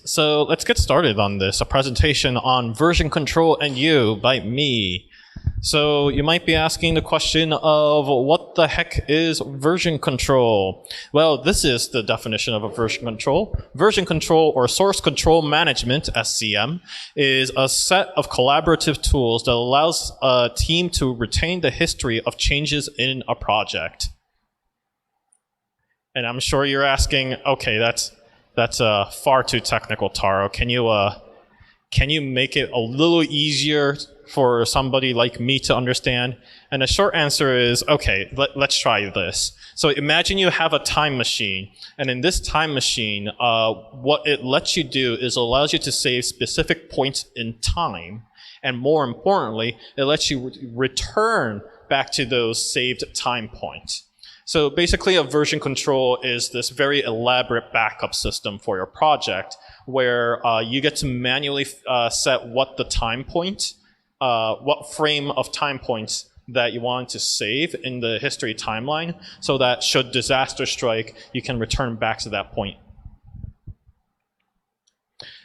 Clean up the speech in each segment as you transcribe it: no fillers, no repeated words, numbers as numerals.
So let's get started on this, a presentation on version control and you by me. So you might be asking the question of what the heck is version control? Well, this is the definition of a version control. Version control or source control management, SCM, is a set of collaborative tools that allows a team to retain the history of changes in a project. And I'm sure you're asking, okay, that's far too technical, Taro. Can you make it a little easier for somebody like me to understand? And the short answer is, okay, let's try this. So imagine you have a time machine, and in this time machine, what it lets you do is allows you to save specific points in time, and more importantly, it lets you return back to those saved time points. So basically, a version control is this very elaborate backup system for your project where you get to manually set what the time point, what frame of time points that you want to save in the history timeline so that should disaster strike, you can return back to that point.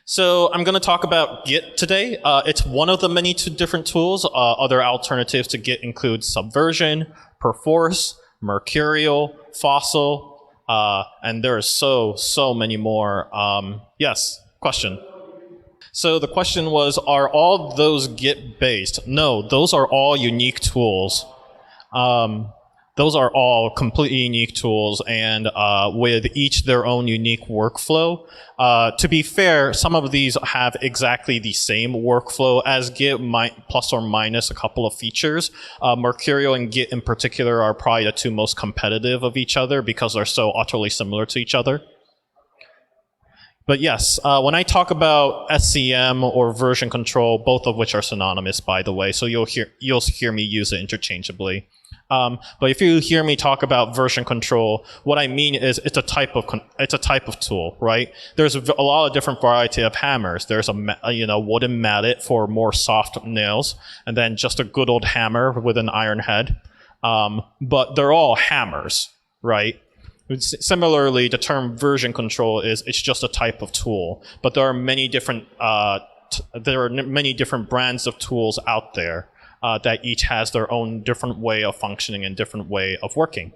So I'm going to talk about Git today. It's one of the many different tools. Other alternatives to Git include Subversion, Perforce, Mercurial, Fossil, and there are so many more. Yes, question. So the question was, are all those Git based? No, those are all unique tools. Those are all completely unique tools, and with each their own unique workflow. To be fair, some of these have exactly the same workflow as Git, plus or minus a couple of features. Mercurial and Git in particular are probably the two most competitive of each other because they're so utterly similar to each other. But yes, when I talk about SCM or version control, both of which are synonymous, by the way, so you'll hear me use it interchangeably. But if you hear me talk about version control, what I mean is it's a type of tool, right? There's a lot of different variety of hammers. There's a wooden mallet for more soft nails, and then just a good old hammer with an iron head. But they're all hammers, right? Similarly, the term version control it's just a type of tool, but there are many different brands of tools out there. That each has their own different way of functioning and different way of working.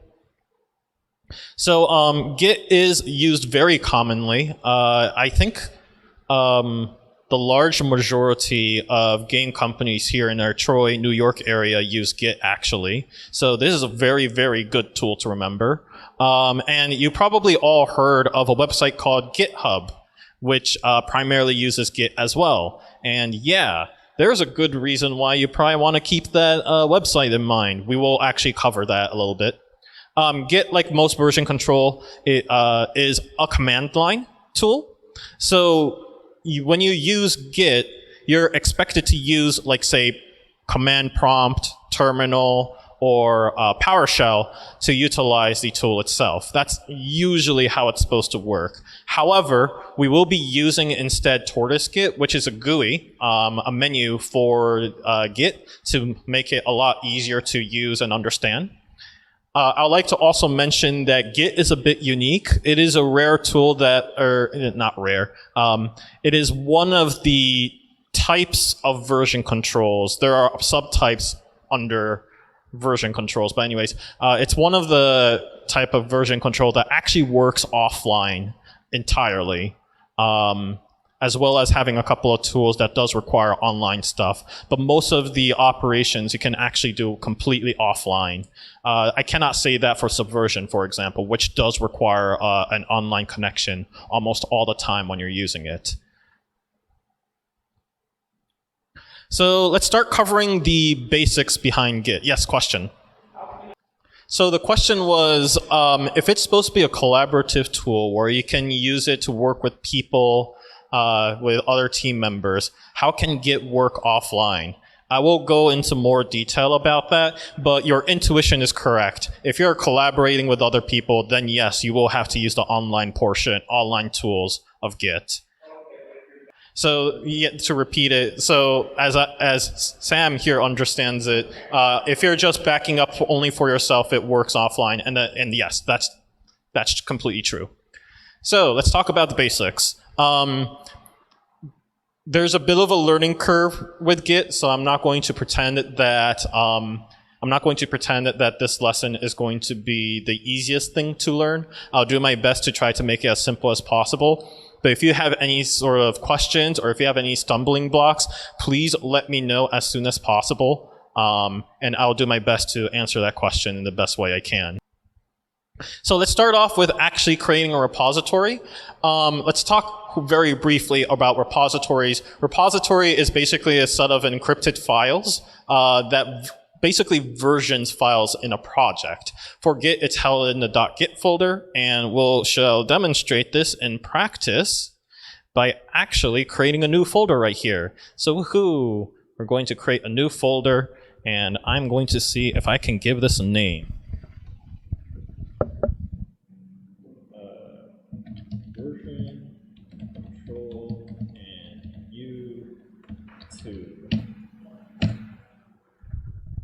So Git is used very commonly. I think the large majority of game companies here in our Troy, New York area use Git actually. So this is a very, very good tool to remember. And you probably all heard of a website called GitHub, which primarily uses Git as well. And yeah, there's a good reason why you probably want to keep that website in mind. We will actually cover that a little bit. Git, like most version control, it is a command line tool. So when you use Git, you're expected to use, like, say, command prompt, terminal, or PowerShell to utilize the tool itself. That's usually how it's supposed to work. However, we will be using instead TortoiseGit, which is a GUI, a menu for Git to make it a lot easier to use and understand. I'd like to also mention that Git is a bit unique. It is a rare tool not rare. It is one of the types of version controls. There are subtypes under version controls, but anyways, it's one of the type of version control that actually works offline entirely, as well as having a couple of tools that does require online stuff. But most of the operations you can actually do completely offline. I cannot say that for Subversion, for example, which does require an online connection almost all the time when you're using it. So let's start covering the basics behind Git. Yes, question? So the question was, if it's supposed to be a collaborative tool where you can use it to work with people, with other team members, how can Git work offline? I will go into more detail about that, but your intuition is correct. If you're collaborating with other people, then yes, you will have to use the online tools of Git. So to repeat it, so as Sam here understands it, if you're just backing up only for yourself, it works offline, and yes, that's completely true. So let's talk about the basics. There's a bit of a learning curve with Git, so I'm not going to pretend that this lesson is going to be the easiest thing to learn. I'll do my best to try to make it as simple as possible. But if you have any sort of questions or if you have any stumbling blocks, please let me know as soon as possible. And I'll do my best to answer that question in the best way I can. So let's start off with actually creating a repository. Let's talk very briefly about repositories. Repository is basically a set of encrypted files that basically versions files in a project. For Git, it's held in the .git folder, and shall demonstrate this in practice by actually creating a new folder right here. So woohoo, we're going to create a new folder, and I'm going to see if I can give this a name. Version control and U2.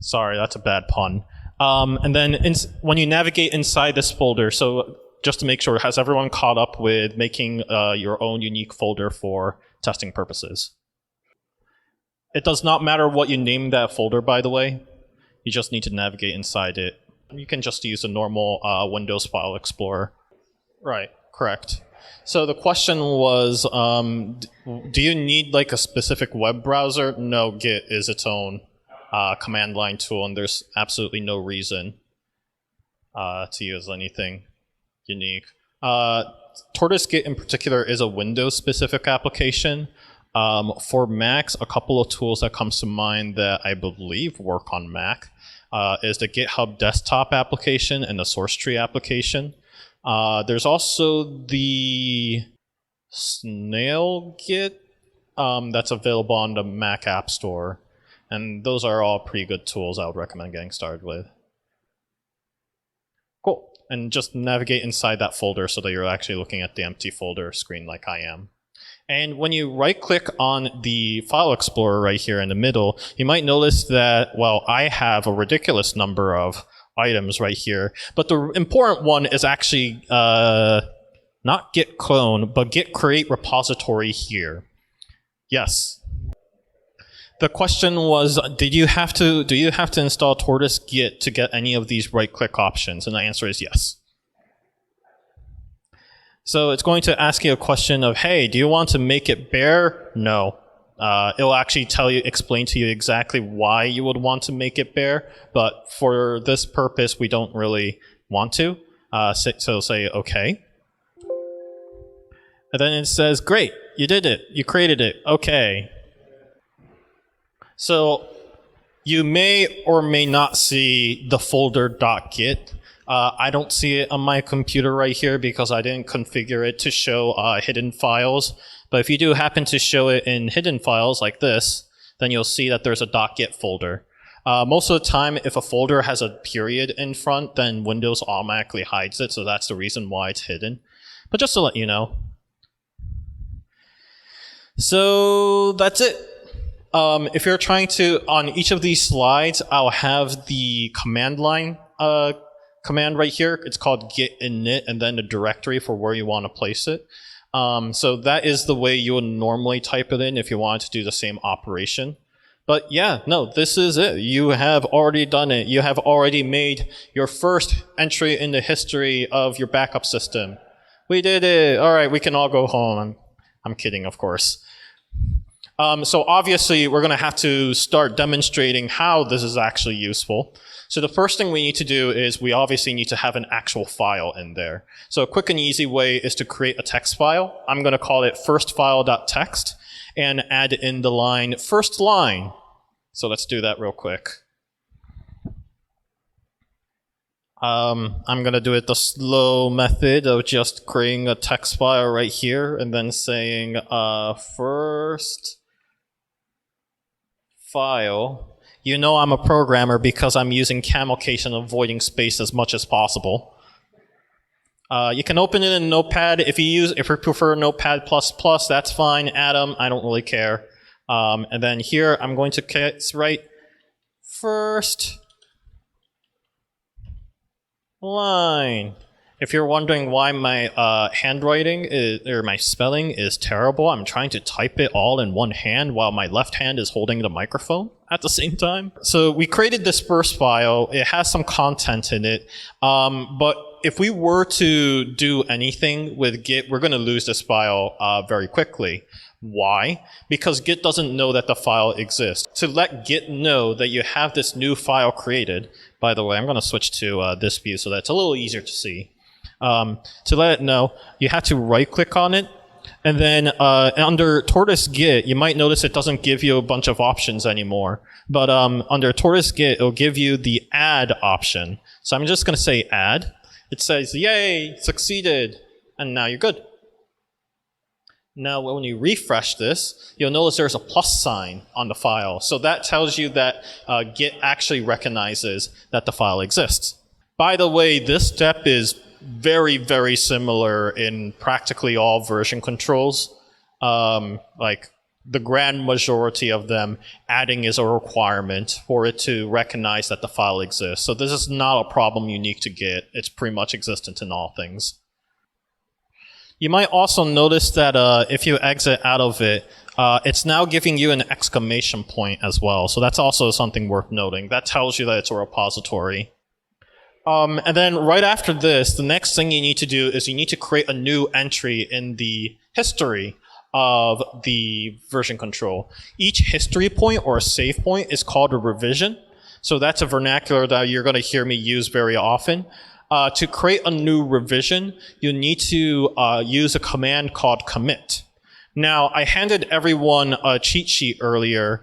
Sorry, that's a bad pun. And then when you navigate inside this folder, so just to make sure, has everyone caught up with making your own unique folder for testing purposes? It does not matter what you name that folder, by the way. You just need to navigate inside it. You can just use a normal Windows File Explorer. Right, correct. So the question was, do you need like a specific web browser? No, Git is its own command line tool, and there's absolutely no reason to use anything unique. Tortoise Git in particular is a Windows-specific application. For Macs, a couple of tools that comes to mind that I believe work on Mac is the GitHub desktop application and the source tree application. There's also the Snail Git that's available on the Mac App Store. And those are all pretty good tools I would recommend getting started with. Cool. And just navigate inside that folder so that you're actually looking at the empty folder screen like I am. And when you right-click on the File Explorer right here in the middle, you might notice that, well, I have a ridiculous number of items right here. But the important one is actually not git clone, but git create repository here. Yes. The question was, do you have to install Tortoise Git to get any of these right-click options? And the answer is yes. So it's going to ask you a question of, hey, do you want to make it bare? No. It'll actually explain to you exactly why you would want to make it bare, but for this purpose, we don't really want to. So say okay. And then it says, great, you did it, you created it, okay. So you may or may not see the folder .git. I don't see it on my computer right here because I didn't configure it to show hidden files. But if you do happen to show it in hidden files like this, then you'll see that there's a .git folder. Most of the time, if a folder has a period in front, then Windows automatically hides it, so that's the reason why it's hidden. But just to let you know. So that's it. If you're trying to, on each of these slides, I'll have the command line command right here. It's called git init, and then the directory for where you want to place it. So that is the way you would normally type it in if you wanted to do the same operation. But yeah, no, this is it. You have already done it. You have already made your first entry in the history of your backup system. We did it. All right, we can all go home. I'm kidding, of course. So obviously, we're going to have to start demonstrating how this is actually useful. So the first thing we need to do is we obviously need to have an actual file in there. So a quick and easy way is to create a text file. I'm going to call it firstfile.txt and add in the line first line. So let's do that real quick. I'm going to do it the slow method of just creating a text file right here and then saying first file. You know I'm a programmer because I'm using camel case and avoiding space as much as possible. You can open it in Notepad. If you prefer Notepad++, that's fine. Atom, I don't really care. And then here I'm going to write first line. If you're wondering why my handwriting or my spelling is terrible, I'm trying to type it all in one hand while my left hand is holding the microphone at the same time. So we created this first file. It has some content in it. But if we were to do anything with Git, we're going to lose this file very quickly. Why? Because Git doesn't know that the file exists. To let Git know that you have this new file created, by the way, I'm going to switch to this view so that it's a little easier to see. To let it know, you have to right-click on it, and then under Tortoise Git, you might notice it doesn't give you a bunch of options anymore. But under Tortoise Git, it'll give you the add option. So I'm just going to say add. It says, yay, succeeded, and now you're good. Now, when you refresh this, you'll notice there's a plus sign on the file. So that tells you that Git actually recognizes that the file exists. By the way, this step is very, very similar in practically all version controls. Like the grand majority of them, adding is a requirement for it to recognize that the file exists. So this is not a problem unique to Git. It's pretty much existent in all things. You might also notice that if you exit out of it, it's now giving you an exclamation point as well. So that's also something worth noting. That tells you that it's a repository. And then right after this, the next thing you need to do is you need to create a new entry in the history of the version control. Each history point or a save point is called a revision. So that's a vernacular that you're going to hear me use very often. To create a new revision, you need to use a command called commit. Now, I handed everyone a cheat sheet earlier,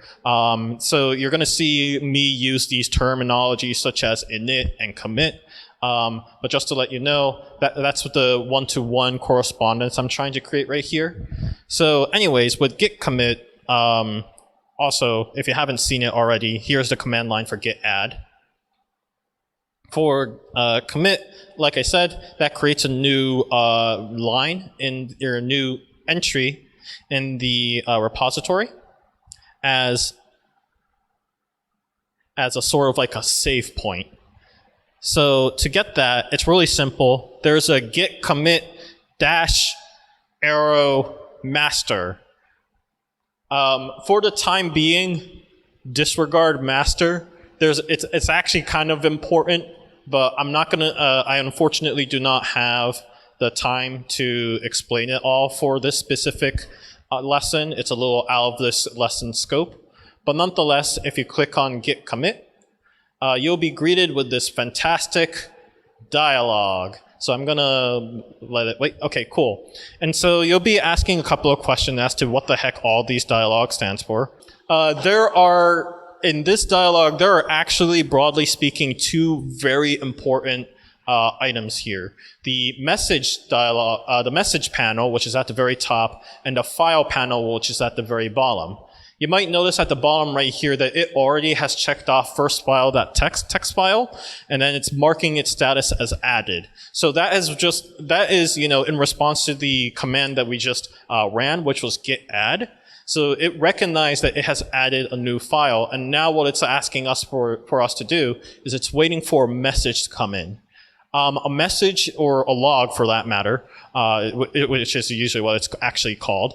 so you're going to see me use these terminologies such as init and commit. But just to let you know, that's what the one-to-one correspondence I'm trying to create right here. So anyways, with git commit, also, if you haven't seen it already, here's the command line for git add. For commit, like I said, that creates a new line in your new entry in the repository as a sort of like a save point. So to get that, it's really simple. There's a git commit dash arrow master. For the time being, disregard master. It's actually kind of important, but I'm not gonna. I unfortunately do not have the time to explain it all for this specific lesson. It's a little out of this lesson scope. But nonetheless, if you click on git commit, you'll be greeted with this fantastic dialogue. So I'm gonna let it wait. Okay, cool. And so you'll be asking a couple of questions as to what the heck all these dialogue stands for. In this dialogue, there are actually, broadly speaking, two very important items here. The message dialog, the message panel, which is at the very top, and the file panel, which is at the very bottom. You might notice at the bottom right here that it already has checked off first file, that text file, and then it's marking its status as added. So that is, you know, in response to the command that we just ran, which was git add. So it recognized that it has added a new file, and now what it's asking us for us to do is it's waiting for a message to come in. A message, or a log for that matter, which is usually what it's actually called,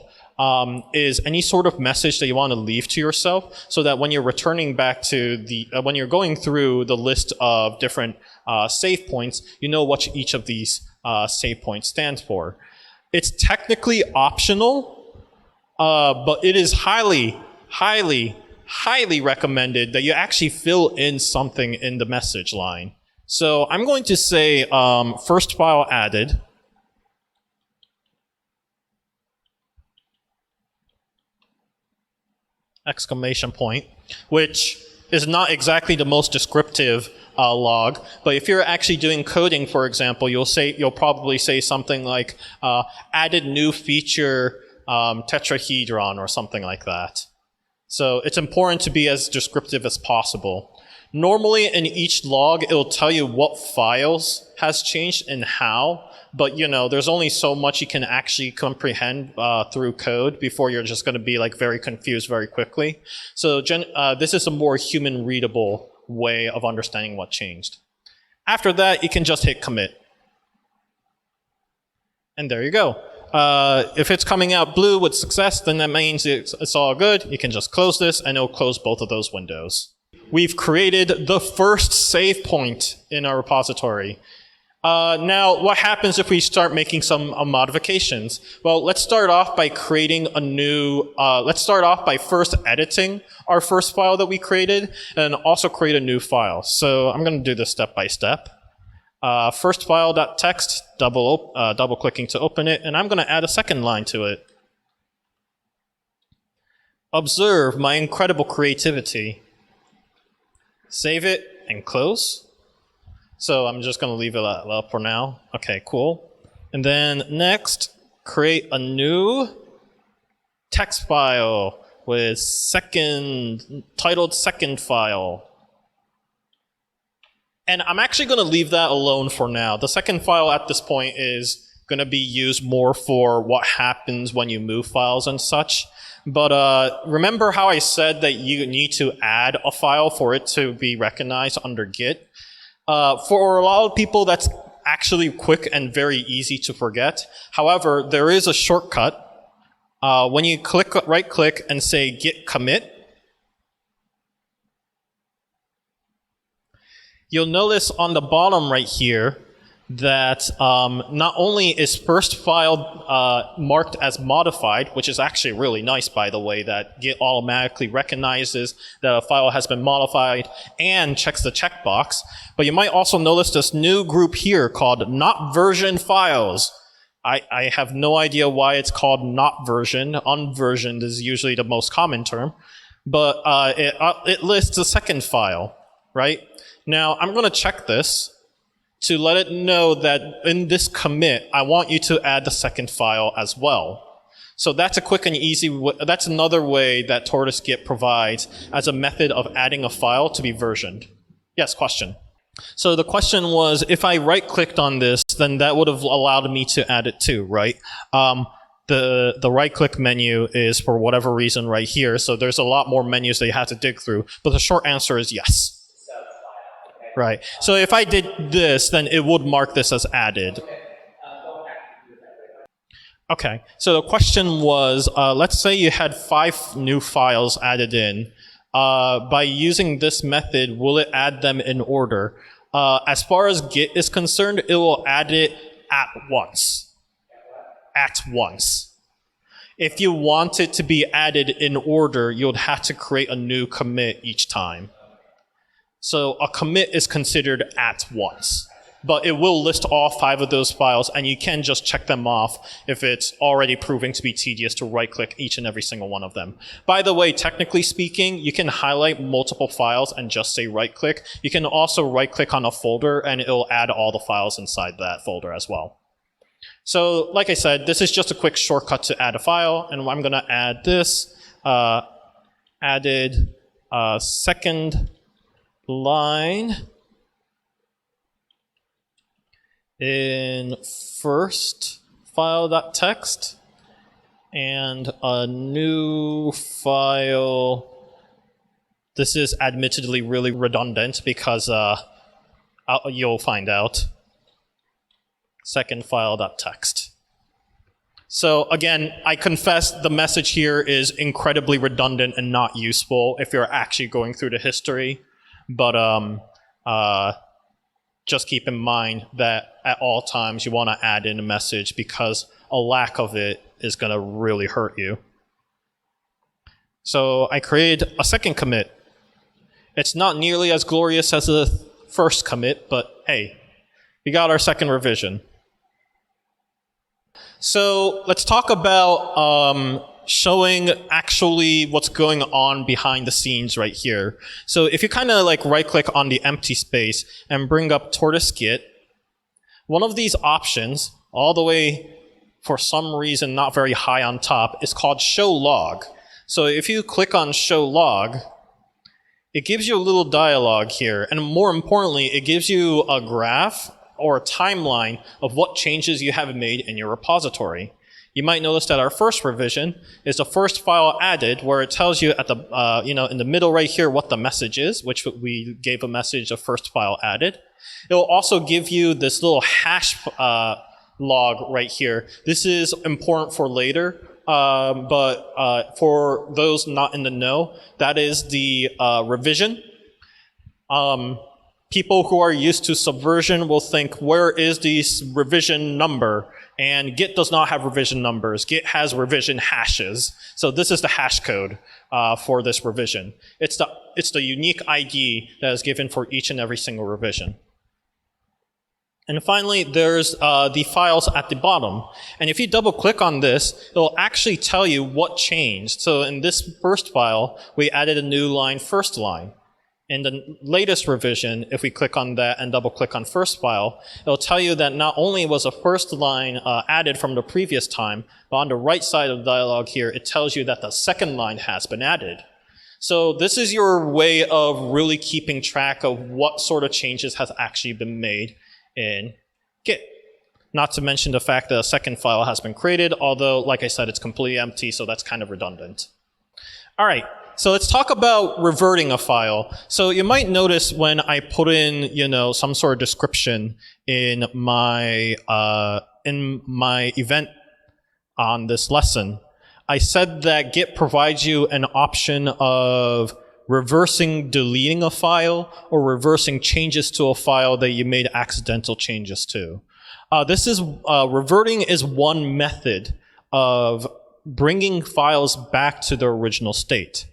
is any sort of message that you want to leave to yourself, so that when you're returning back to the, when you're going through the list of different save points, you know what each of these save points stands for. It's technically optional, but it is highly, highly, highly recommended that you actually fill in something in the message line. So I'm going to say first file added. Exclamation point, which is not exactly the most descriptive log, but if you're actually doing coding, for example, you'll probably say something like added new feature tetrahedron or something like that. So it's important to be as descriptive as possible. Normally in each log, it'll tell you what files has changed and how, but you know, there's only so much you can actually comprehend through code before you're just going to be like very confused very quickly. So this is a more human readable way of understanding what changed. After that, you can just hit commit. And there you go. If it's coming out blue with success, then that means it's all good. You can just close this, and it'll close both of those windows. We've created the first save point in our repository. Now, what happens if we start making some modifications? Well, let's start off by creating a new, let's start off by first editing our first file that we created, and also create a new file. So I'm going to do this step by step. First file.txt, double clicking to open it, and I'm going to add a second line to it. Observe my incredible creativity. Save it and close. So I'm just going to leave it up for now. Okay, cool. And then next, create a new text file with titled second file. And I'm actually going to leave that alone for now. The second file at this point is going to be used more for what happens when you move files and such. But remember how I said that you need to add a file for it to be recognized under Git? For a lot of people, that's actually quick and very easy to forget. However, there is a shortcut. When you right-click and say git commit, you'll notice on the bottom right here that not only is first file marked as modified, which is actually really nice, by the way, that Git automatically recognizes that a file has been modified and checks the checkbox, but you might also notice this new group here called not version files. I have no idea why it's called not version. Unversioned is usually the most common term, but it lists a second file, right? Now, I'm going to check this to let it know that in this commit, I want you to add the second file as well. So that's a quick and easy way, that's another way that Tortoise Git provides as a method of adding a file to be versioned. Yes, question. So the question was, if I right-clicked on this, then that would have allowed me to add it too, right? The right-click menu is, for whatever reason, right here, so there's a lot more menus that you have to dig through, but the short answer is yes. Right. So if I did this, then it would mark this as added. Okay. So the question was, let's say you had 5 new files added in. By using this method, will it add them in order? As far as Git is concerned, it will add it at once. At once. If you want it to be added in order, you'd have to create a new commit each time. So a commit is considered at once, but it will list all 5 of those files, and you can just check them off if it's already proving to be tedious to right-click each and every single one of them. By the way, technically speaking, you can highlight multiple files and just say right-click. You can also right-click on a folder, and it'll add all the files inside that folder as well. So like I said, this is just a quick shortcut to add a file, and I'm going to add this, added second line in first file.txt and a new file. This is admittedly really redundant because you'll find out. Second file.txt. So again, I confess the message here is incredibly redundant and not useful if you're actually going through the history. But just keep in mind that at all times you want to add in a message because a lack of it is going to really hurt you. So I created a second commit. It's not nearly as glorious as the first commit, but hey, we got our second revision. So let's talk about showing actually what's going on behind the scenes right here. So if you kind of like right-click on the empty space and bring up Tortoise Git, one of these options, all the way for some reason not very high on top, is called Show Log. So if you click on Show Log, it gives you a little dialogue here, and more importantly, it gives you a graph or a timeline of what changes you have made in your repository. You might notice that our first revision is the first file added, where it tells you at the in the middle right here what the message is, which we gave a message of first file added. It will also give you this little hash log right here. This is important for later, but for those not in the know, that is the revision. People who are used to Subversion will think, where is the revision number? And Git does not have revision numbers. Git has revision hashes. So this is the hash code for this revision. It's the unique ID that is given for each and every single revision. And finally, there's the files at the bottom. And if you double click on this, it'll actually tell you what changed. So in this first file, we added a new line, first line. In the latest revision, if we click on that and double click on first file, it'll tell you that not only was a first line added from the previous time, but on the right side of the dialog here, it tells you that the second line has been added. So this is your way of really keeping track of what sort of changes has actually been made in Git. Not to mention the fact that a second file has been created, although, like I said, it's completely empty, so that's kind of redundant. All right. So let's talk about reverting a file. So you might notice when I put in, some sort of description in my event on this lesson, I said that Git provides you an option of reversing deleting a file or reversing changes to a file that you made accidental changes to. Reverting is one method of bringing files back to their original state.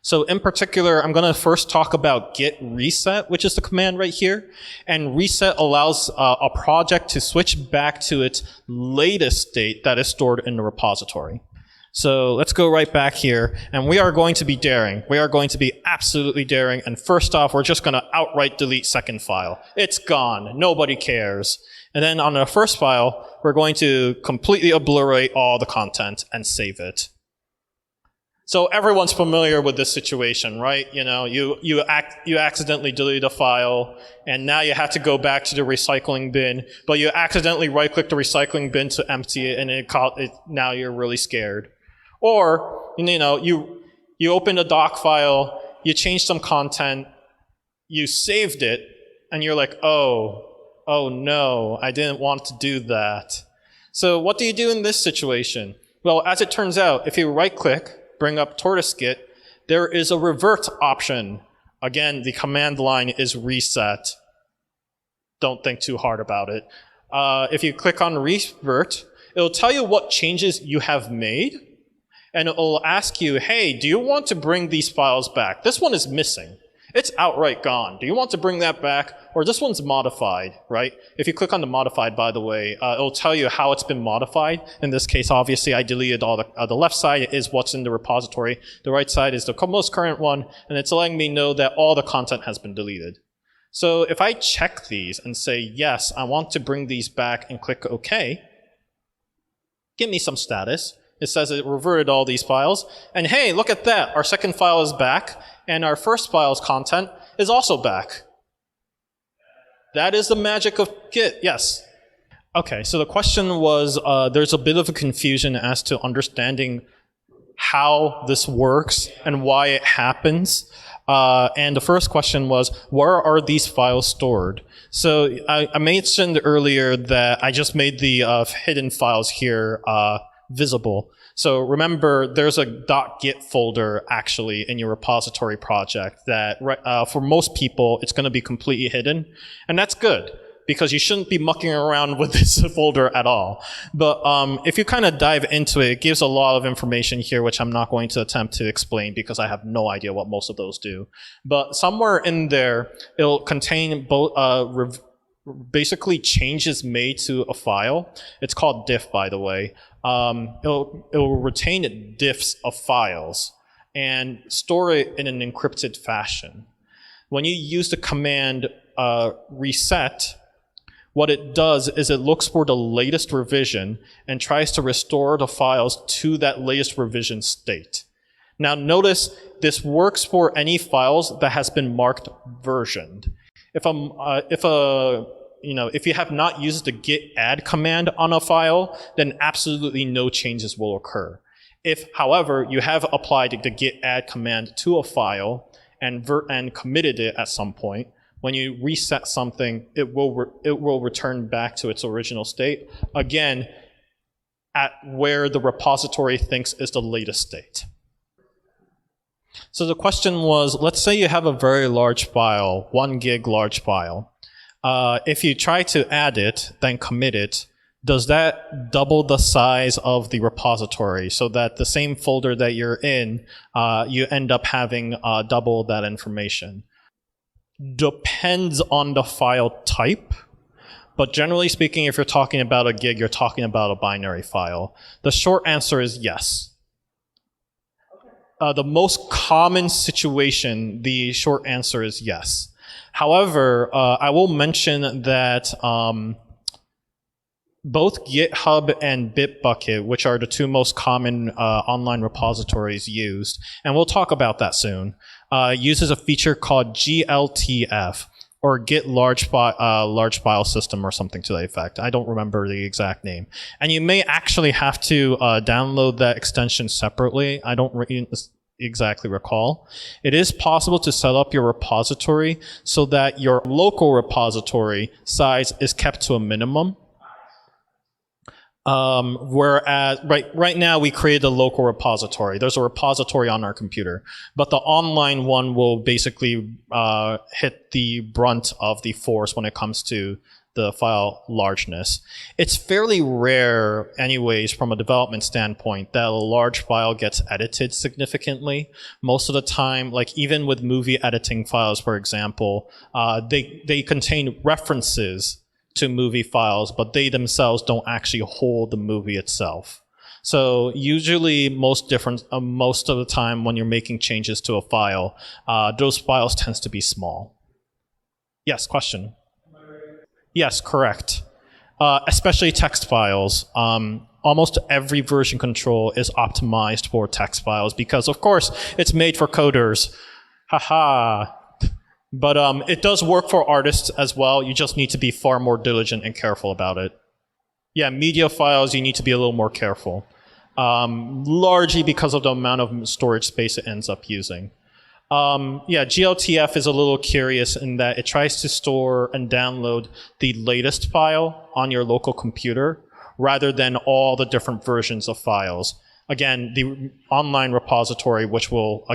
So in particular, I'm going to first talk about git reset, which is the command right here. And reset allows a project to switch back to its latest state that is stored in the repository. So let's go right back here. And we are going to be daring. We are going to be absolutely daring. And first off, we're just going to outright delete second file. It's gone. Nobody cares. And then on the first file, we're going to completely obliterate all the content and save it. So everyone's familiar with this situation, right? You accidentally delete a file, and now you have to go back to the recycling bin, but you accidentally right-click the recycling bin to empty it, and now you're really scared. Or you open a doc file, you change some content, you saved it, and you're like, oh no, I didn't want to do that. So what do you do in this situation? Well, as it turns out, if you right-click, bring up TortoiseGit, there is a revert option. Again, the command line is reset. Don't think too hard about it. If you click on revert, it'll tell you what changes you have made, and it'll ask you, hey, do you want to bring these files back? This one is missing. It's outright gone. Do you want to bring that back? Or this one's modified, right? If you click on the modified, by the way, it'll tell you how it's been modified. In this case, obviously, I deleted all the left side is what's in the repository. The right side is the most current one, and it's letting me know that all the content has been deleted. So if I check these and say, yes, I want to bring these back and click OK, give me some status. It says it reverted all these files. And hey, look at that. Our second file is back, and our first file's content is also back. That is the magic of Git, yes. Okay, so the question was, there's a bit of a confusion as to understanding how this works and why it happens. And the first question was, where are these files stored? So I mentioned earlier that I just made the hidden files here visible. So remember, there's a .git folder actually in your repository project that for most people, it's going to be completely hidden. And that's good, because you shouldn't be mucking around with this folder at all. But if you kind of dive into it, it gives a lot of information here, which I'm not going to attempt to explain because I have no idea what most of those do. But somewhere in there, it'll contain both basically changes made to a file. It's called diff, by the way. It'll retain diffs of files and store it in an encrypted fashion. When you use the command reset, what it does is it looks for the latest revision and tries to restore the files to that latest revision state. Now notice this works for any files that has been marked versioned. If you have not used the git add command on a file, then absolutely no changes will occur. If, however, you have applied the git add command to a file and committed it at some point, When you reset something, it will return back to its original state, again, at where the repository thinks is the latest state. So the question was, let's say you have a very large file, 1 gig large file. If you try to add it, then commit it, does that double the size of the repository so that the same folder that you're in, you end up having double that information? Depends on the file type, but generally speaking, if you're talking about a gig, you're talking about a binary file. The short answer is yes. The most common situation, the short answer is yes. However, I will mention that both GitHub and Bitbucket, which are the two most common online repositories used, and we'll talk about that soon, uses a feature called GLTF, or Git Large File System, or something to that effect. I don't remember the exact name. And you may actually have to download that extension separately. I don't exactly recall. It is possible to set up your repository so that your local repository size is kept to a minimum. Whereas right now we create a local repository. There's a repository on our computer, but the online one will basically hit the brunt of the force when it comes to the file largeness. It's fairly rare anyways from a development standpoint that a large file gets edited significantly. Most of the time, like even with movie editing files, for example, they contain references to movie files, but they themselves don't actually hold the movie itself. So usually most of the time when you're making changes to a file, those files tends to be small. Yes, question? Yes, correct. Especially text files. Almost every version control is optimized for text files because, of course, it's made for coders. Haha. But it does work for artists as well. You just need to be far more diligent and careful about it. Yeah, media files, you need to be a little more careful. Largely because of the amount of storage space it ends up using. Yeah, GLTF is a little curious in that it tries to store and download the latest file on your local computer rather than all the different versions of files. Again, the online repository, which we'll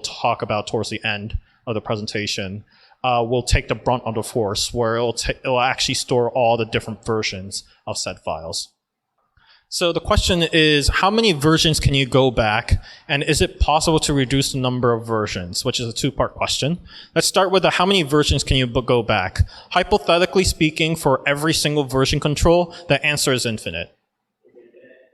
talk about towards the end of the presentation, will take the brunt of the force, where it'll actually store all the different versions of said files. So the question is, how many versions can you go back, and is it possible to reduce the number of versions, which is a two-part question. Let's start with how many versions can you go back. Hypothetically speaking, for every single version control, the answer is infinite.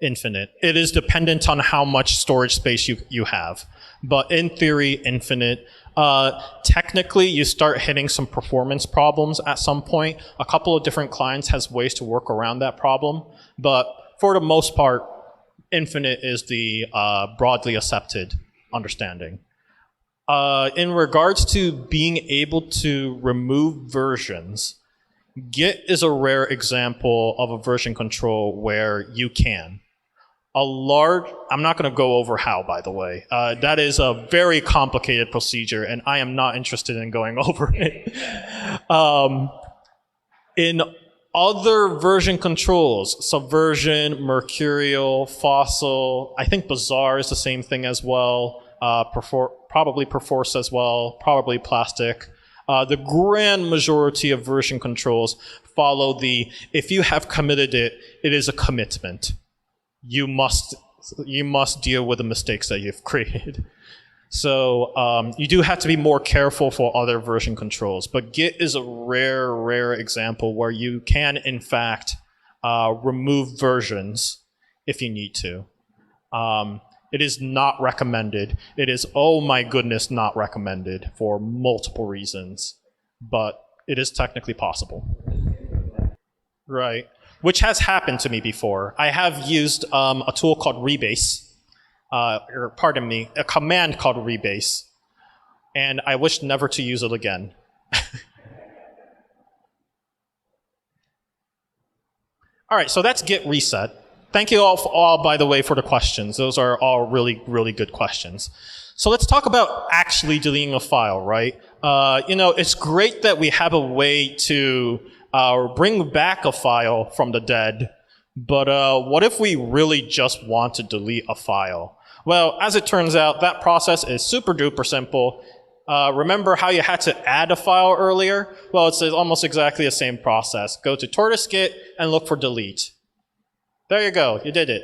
Infinite. It is dependent on how much storage space you have, but in theory, infinite. Technically, you start hitting some performance problems at some point. A couple of different clients has ways to work around that problem, but for the most part, infinite is the broadly accepted understanding. In regards to being able to remove versions, Git is a rare example of a version control where you can. I'm not going to go over how, by the way. That is a very complicated procedure, and I am not interested in going over it. In other version controls, Subversion, Mercurial, Fossil, I think Bazaar is the same thing as well, probably Perforce as well, probably Plastic. The grand majority of version controls follow if you have committed it, it is a commitment. You must deal with the mistakes that you've created. So you do have to be more careful for other version controls. But Git is a rare example where you can, in fact, remove versions if you need to. It is not recommended. It is, oh my goodness, not recommended for multiple reasons. But it is technically possible. Right. Which has happened to me before. I have used a tool called rebase, or pardon me, a command called rebase, and I wish never to use it again. All right, so that's Git reset. Thank you all, by the way, for the questions. Those are all really good questions. So let's talk about actually deleting a file, right? It's great that we have a way to bring back a file from the dead, but what if we really just want to delete a file? Well, as it turns out, that process is super duper simple. Remember how you had to add a file earlier? Well, it's almost exactly the same process. Go to tortoise git and look for delete. There you go, you did it.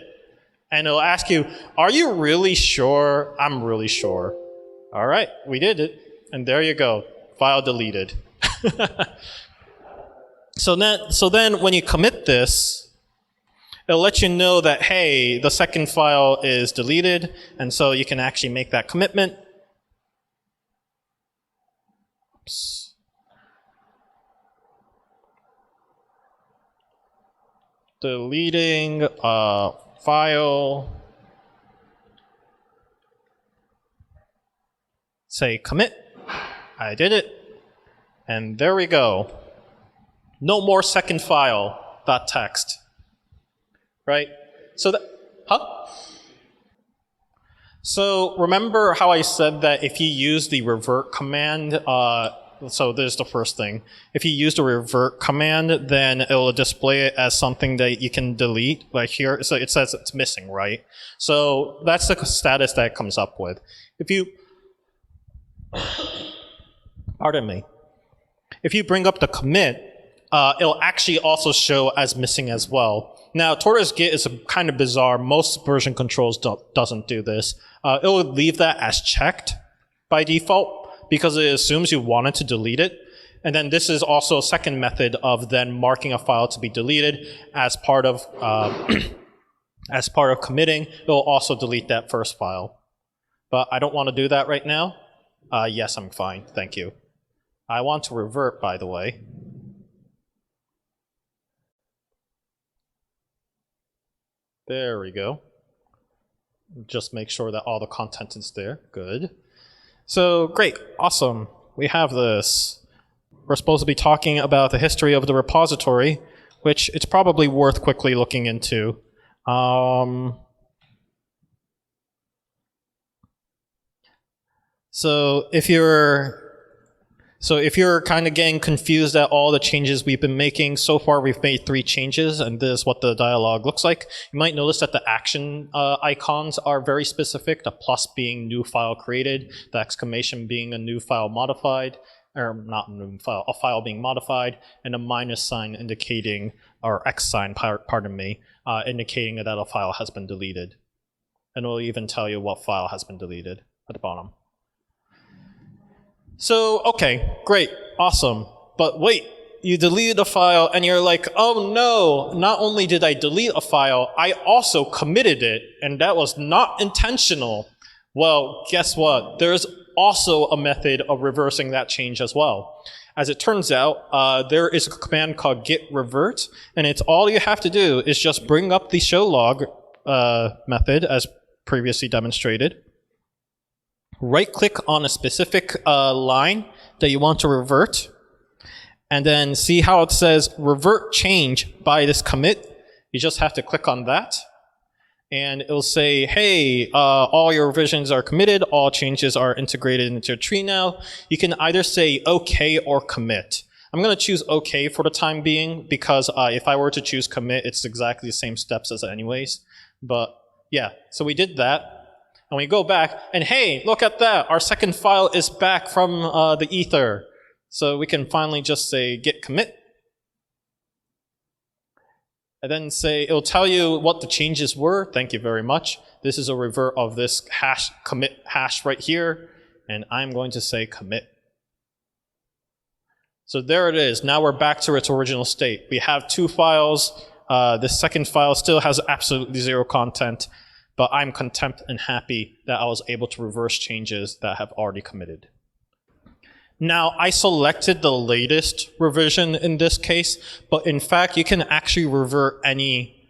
And it'll ask you, are you really sure? I'm really sure. All right, we did it. And there you go, file deleted. So then when you commit this, it'll let you know that, hey, the second file is deleted, and so you can actually make that commitment. Oops. Deleting a file. Say commit. I did it. And there we go. No more second file .text. Right? So So remember how I said that if you use the revert command, so there's the first thing. If you use the revert command, then it will display it as something that you can delete. Like here, so it says it's missing, right? So that's the status that it comes up with. If you, pardon me. If you bring up the commit, it'll actually also show as missing as well. Now, tortoise git is kind of bizarre. Most version controls doesn't do this. It will leave that as checked by default because it assumes you wanted to delete it. And then this is also a second method of then marking a file to be deleted as part of committing. It will also delete that first file. But I don't want to do that right now. Yes, I'm fine. Thank you. I want to revert, by the way. There we go. Just make sure that all the content is there. Good. So great, awesome. We have this. We're supposed to be talking about the history of the repository, which it's probably worth quickly looking into. So if you're kind of getting confused at all the changes we've been making, so far we've made 3 changes, and this is what the dialog looks like. You might notice that the action icons are very specific, the plus being new file created, the exclamation being a new file modified, or not a new file, a file being modified, and a minus sign indicating, or X sign, pardon me, indicating that a file has been deleted. And it'll even tell you what file has been deleted at the bottom. So, okay, great, awesome. But wait, you deleted a file and you're like, oh no, not only did I delete a file, I also committed it, and that was not intentional. Well, guess what? There's also a method of reversing that change as well. As it turns out, there is a command called git revert, and it's all you have to do is just bring up the show log method as previously demonstrated. Right-click on a specific line that you want to revert, and then see how it says revert change by this commit. You just have to click on that, and it'll say, hey, all your revisions are committed, all changes are integrated into your tree now. You can either say OK or commit. I'm going to choose OK for the time being, because if I were to choose commit, it's exactly the same steps as anyways. But yeah, so we did that. And we go back, and hey, look at that. Our second file is back from the ether. So we can finally just say git commit. And then say, it'll tell you what the changes were. Thank you very much. This is a revert of this hash commit hash right here. And I'm going to say commit. So there it is. Now we're back to its original state. We have 2 files. This second file still has absolutely 0 content. But I'm content and happy that I was able to reverse changes that have already committed. Now, I selected the latest revision in this case, but in fact, you can actually revert any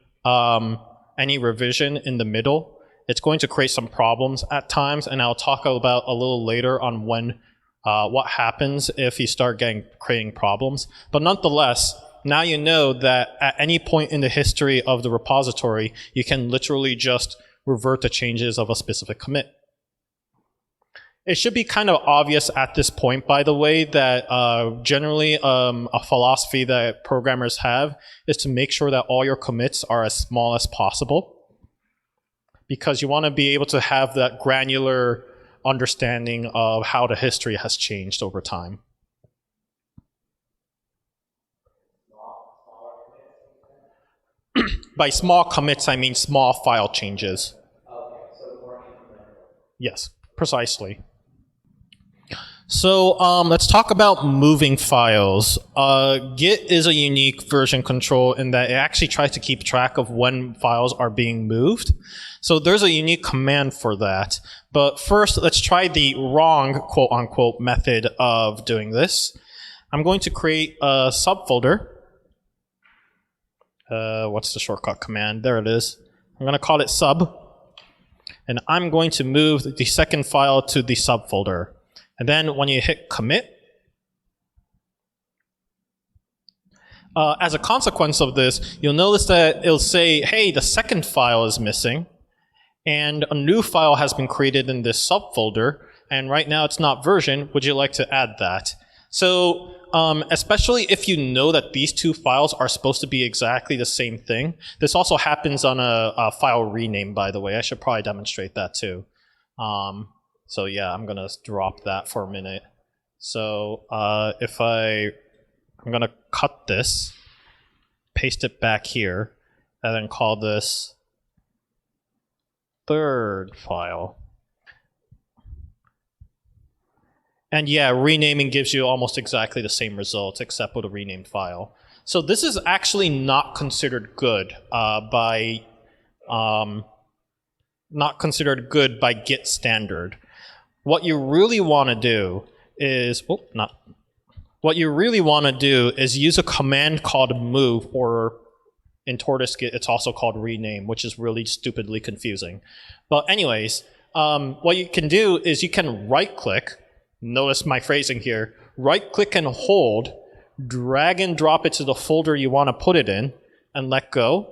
revision in the middle. It's going to create some problems at times, and I'll talk about a little later on when what happens if you start creating problems. But nonetheless, now you know that at any point in the history of the repository, you can literally just revert the changes of a specific commit. It should be kind of obvious at this point, by the way, that generally a philosophy that programmers have is to make sure that all your commits are as small as possible, because you want to be able to have that granular understanding of how the history has changed over time. By small commits, I mean small file changes. Okay, so more incremental. Yes, precisely. So let's talk about moving files. Git is a unique version control in that it actually tries to keep track of when files are being moved. So there's a unique command for that. But first, let's try the wrong quote-unquote method of doing this. I'm going to create a subfolder. What's the shortcut command? There it is. I'm going to call it sub. And I'm going to move the second file to the subfolder. And then when you hit commit, as a consequence of this, you'll notice that it'll say, hey, the second file is missing, and a new file has been created in this subfolder, and right now it's not version. Would you like to add that? So especially if you know that these two files are supposed to be exactly the same thing. This also happens on a file rename, by the way. I should probably demonstrate that too. So yeah, I'm going to drop that for a minute. So I'm going to cut this, paste it back here, and then call this third file. And yeah, renaming gives you almost exactly the same results except with a renamed file. So this is actually not considered good by Git standard. What you really want to do is use a command called move, or in Tortoise Git it's also called rename, which is really stupidly confusing. But anyways, what you can do is you can right-click. Notice my phrasing here. Right-click and hold, drag and drop it to the folder you want to put it in, and let go.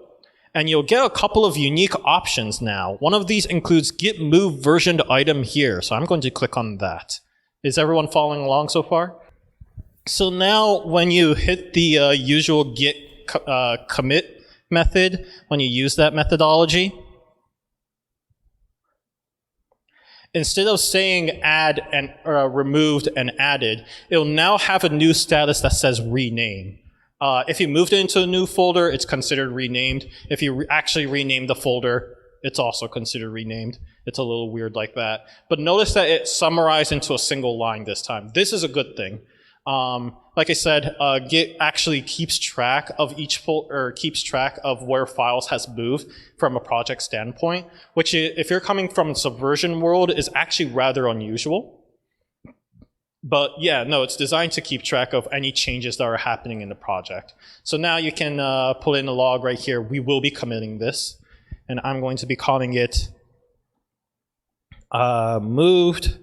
And you'll get a couple of unique options now. One of these includes git move versioned item here. So I'm going to click on that. Is everyone following along so far? So now when you hit the usual git commit method, when you use that methodology, instead of saying add and removed and added, it'll now have a new status that says rename. If you moved it into a new folder, it's considered renamed. If you actually rename the folder, it's also considered renamed. It's a little weird like that. But notice that it summarized into a single line this time. This is a good thing. Like I said, Git actually keeps track of keeps track of where files has moved from a project standpoint, which if you're coming from a Subversion world is actually rather unusual. But yeah, no, it's designed to keep track of any changes that are happening in the project. So now you can pull in a log right here. We will be committing this, and I'm going to be calling it moved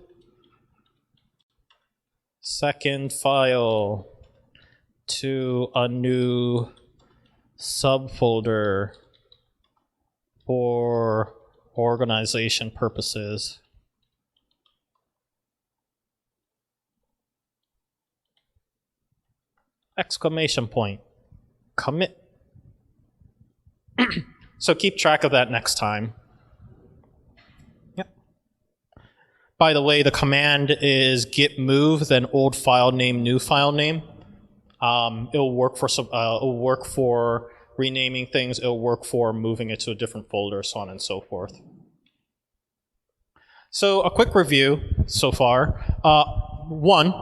second file to a new subfolder for organization purposes. Exclamation point. Commit. So keep track of that next time. Yep. By the way, the command is git move, then old file name, new file name. It'll work for renaming things. It'll work for moving it to a different folder, so on and so forth. So a quick review so far. One,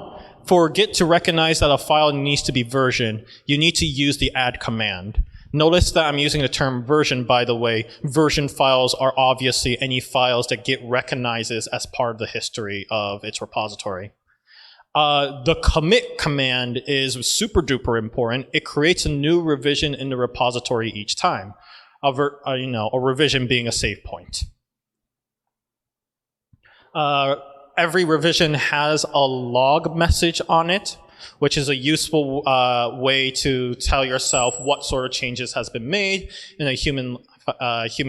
for Git to recognize that a file needs to be versioned, you need to use the add command. Notice that I'm using the term version, by the way. Version files are obviously any files that Git recognizes as part of the history of its repository. The commit command is super duper important. It creates a new revision in the repository each time. A revision being a save point. Every revision has a log message on it, which is a useful way to tell yourself what sort of changes has been made in a human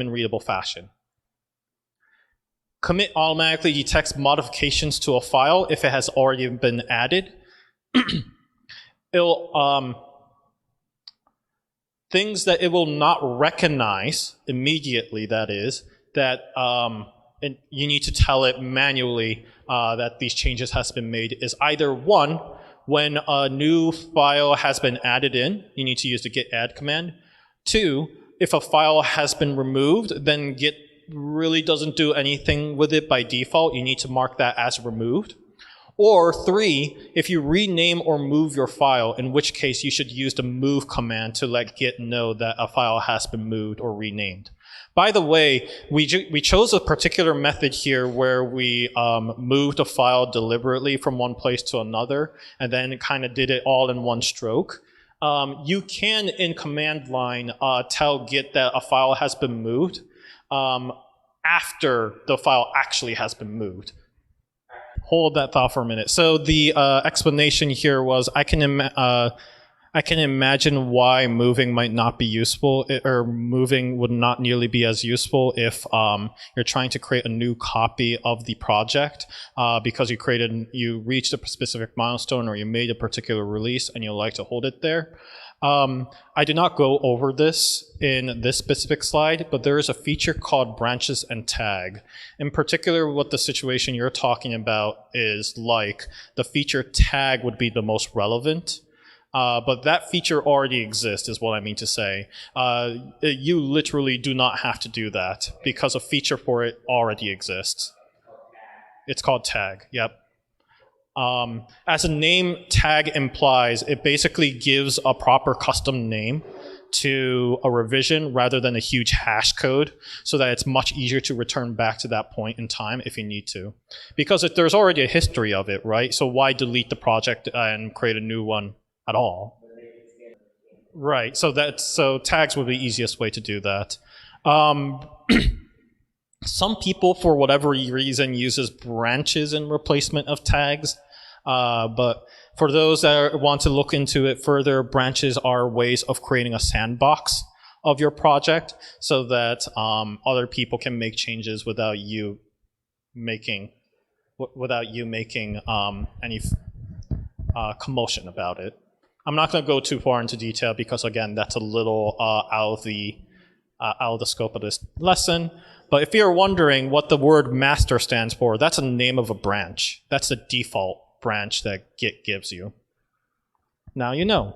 readable fashion. Commit automatically detects modifications to a file if it has already been added. Things that it will not recognize immediately, that is, that and you need to tell it manually that these changes has been made, is either one, when a new file has been added in, you need to use the git add command. Two, if a file has been removed, then git really doesn't do anything with it by default. You need to mark that as removed. Or three, if you rename or move your file, in which case you should use the move command to let git know that a file has been moved or renamed. By the way, we chose a particular method here where we moved a file deliberately from one place to another and then kind of did it all in one stroke. You can, in command line, tell git that a file has been moved after the file actually has been moved. Hold that thought for a minute. So the explanation here was I can imagine why moving might not be useful, or moving would not nearly be as useful if you're trying to create a new copy of the project because you reached a specific milestone or you made a particular release and you like to hold it there. I did not go over this in this specific slide, but there is a feature called branches and tag. In particular, what the situation you're talking about is like, the feature tag would be the most relevant. But that feature already exists, is what I mean to say. You literally do not have to do that because a feature for it already exists. It's called tag, yep. As a name tag implies, it basically gives a proper custom name to a revision rather than a huge hash code, so that it's much easier to return back to that point in time if you need to. Because there's already a history of it, right? So why delete the project and create a new one at all? Right, so tags would be the easiest way to do that. Some people, for whatever reason, uses branches in replacement of tags. But for those that want to look into it further, branches are ways of creating a sandbox of your project so that other people can make changes without you making any commotion about it. I'm not going to go too far into detail because, again, that's a little out of the scope of this lesson. But if you're wondering what the word master stands for, that's a name of a branch. That's the default branch that Git gives you. Now you know.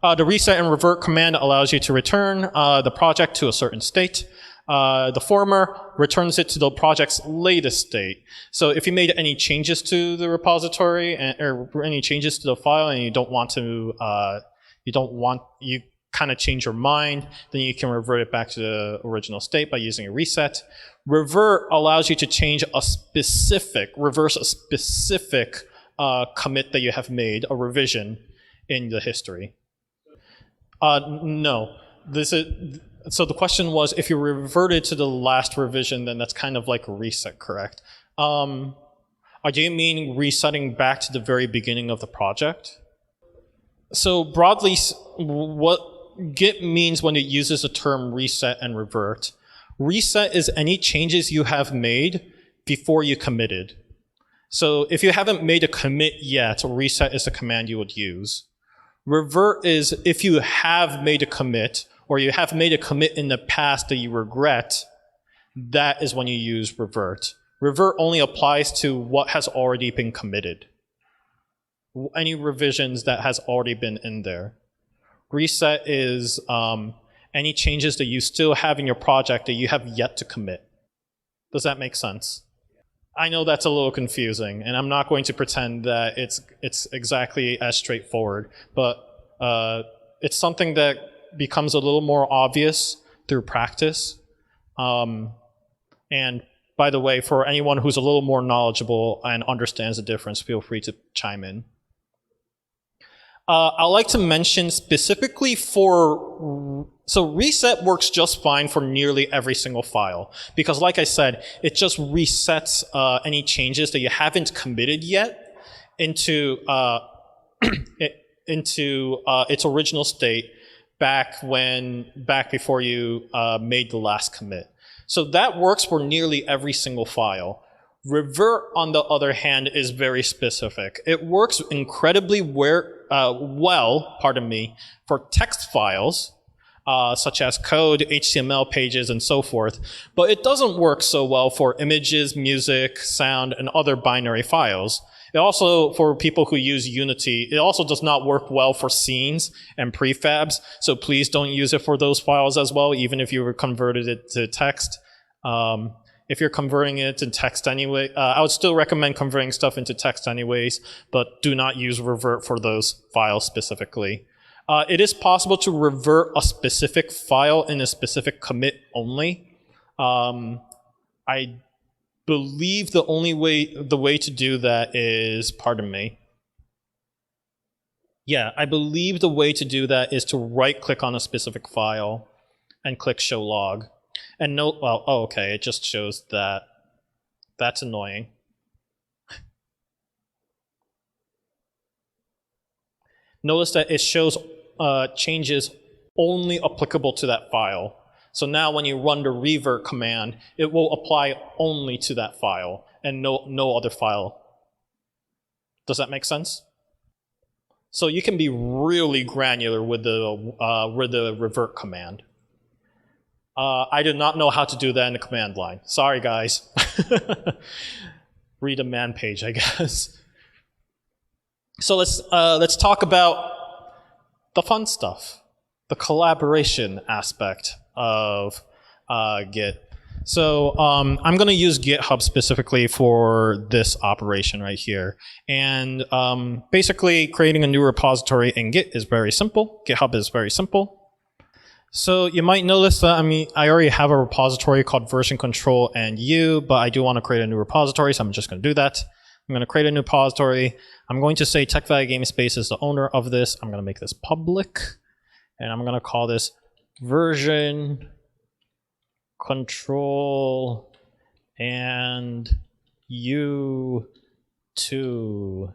The reset and revert command allows you to return the project to a certain state. The former returns it to the project's latest state. So if you made any changes to the repository or any changes to the file and you kind of change your mind, then you can revert it back to the original state by using a reset. Revert allows you to reverse a specific commit that you have made, a revision in the history. No. So the question was, if you reverted to the last revision, then that's kind of like a reset, correct? Do you mean resetting back to the very beginning of the project? So broadly, what Git means when it uses the term reset and revert. Reset is any changes you have made before you committed. So if you haven't made a commit yet, reset is the command you would use. Revert is if you have made a commit, or you have made a commit in the past that you regret, that is when you use revert. Revert only applies to what has already been committed. Any revisions that has already been in there. Reset is any changes that you still have in your project that you have yet to commit. Does that make sense? I know that's a little confusing, and I'm not going to pretend that it's exactly as straightforward, but it's something that becomes a little more obvious through practice. And by the way, for anyone who's a little more knowledgeable and understands the difference, feel free to chime in. I'd like to mention specifically so reset works just fine for nearly every single file. Because like I said, it just resets any changes that you haven't committed yet into its original state back before you made the last commit. So that works for nearly every single file. Revert, on the other hand, is very specific. It works incredibly well, for text files, such as code, HTML pages, and so forth, but it doesn't work so well for images, music, sound, and other binary files. It also, for people who use Unity, it also does not work well for scenes and prefabs, so please don't use it for those files as well, even if you converted it to text. If you're converting it to text anyway, I would still recommend converting stuff into text anyways, but do not use revert for those files specifically. It is possible to revert a specific file in a specific commit only. I believe the way to do that is, I believe the way to do that is to right-click on a specific file and click show log. And note, okay, it just shows that. That's annoying. Notice that it shows changes only applicable to that file. So now when you run the revert command, it will apply only to that file and no other file. Does that make sense? So you can be really granular with the revert command. I did not know how to do that in the command line. Sorry, guys. Read a man page, I guess. So let's talk about the fun stuff, the collaboration aspect of Git. So I'm going to use GitHub specifically for this operation right here. And basically, creating a new repository in Git is very simple. GitHub is very simple. So you might notice that I already have a repository called version control and u, but I do want to create a new repository, so I'm just going to do that. I'm going to create a new repository. I'm going to say Tech Value Gamespace is the owner of this. I'm going to make this public, and I'm going to call this version control and u2.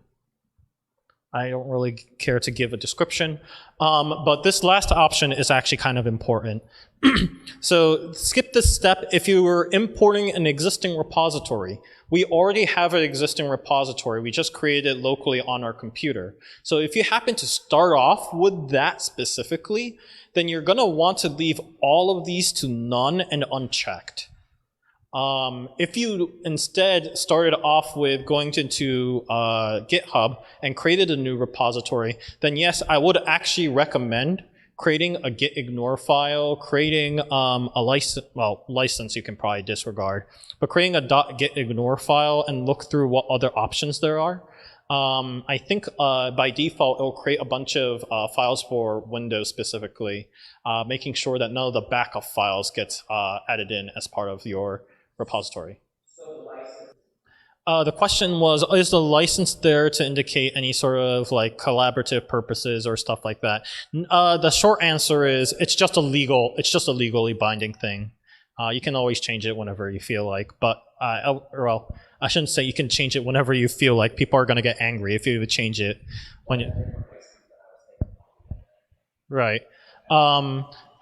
I don't really care to give a description, but this last option is actually kind of important. So skip this step. If you were importing an existing repository, we already have an existing repository. We just created it locally on our computer. So if you happen to start off with that specifically, then you're going to want to leave all of these to none and unchecked. If you instead started off with going into GitHub and created a new repository, then yes, I would actually recommend creating a git ignore file, creating a license you can probably disregard, but creating a .git ignore file and look through what other options there are. I think by default, it will create a bunch of files for Windows specifically, making sure that none of the backup files get added in as part of your repository. So the license? The question was, is the license there to indicate any sort of like collaborative purposes or stuff like that? The short answer is it's just a legally binding thing. You can always change it whenever you feel like, but well, I shouldn't say you can change it whenever you feel like. People are going to get angry if you change it when you. Right.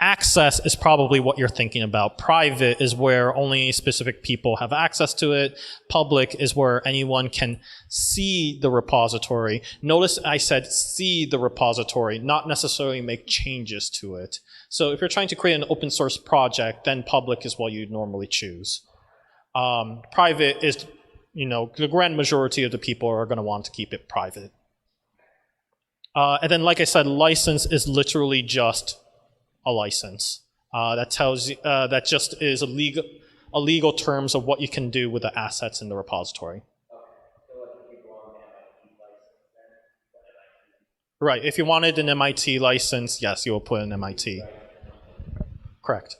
Access is probably what you're thinking about. Private is where only specific people have access to it. Public is where anyone can see the repository. Notice I said see the repository, not necessarily make changes to it. So if you're trying to create an open source project, then public is what you'd normally choose. Private is, the grand majority of the people are going to want to keep it private. And then, like I said, license is literally just a license that tells you that just is a legal terms of what you can do with the assets in the repository. Right. If you wanted an MIT license, yes, you will put an MIT. Correct.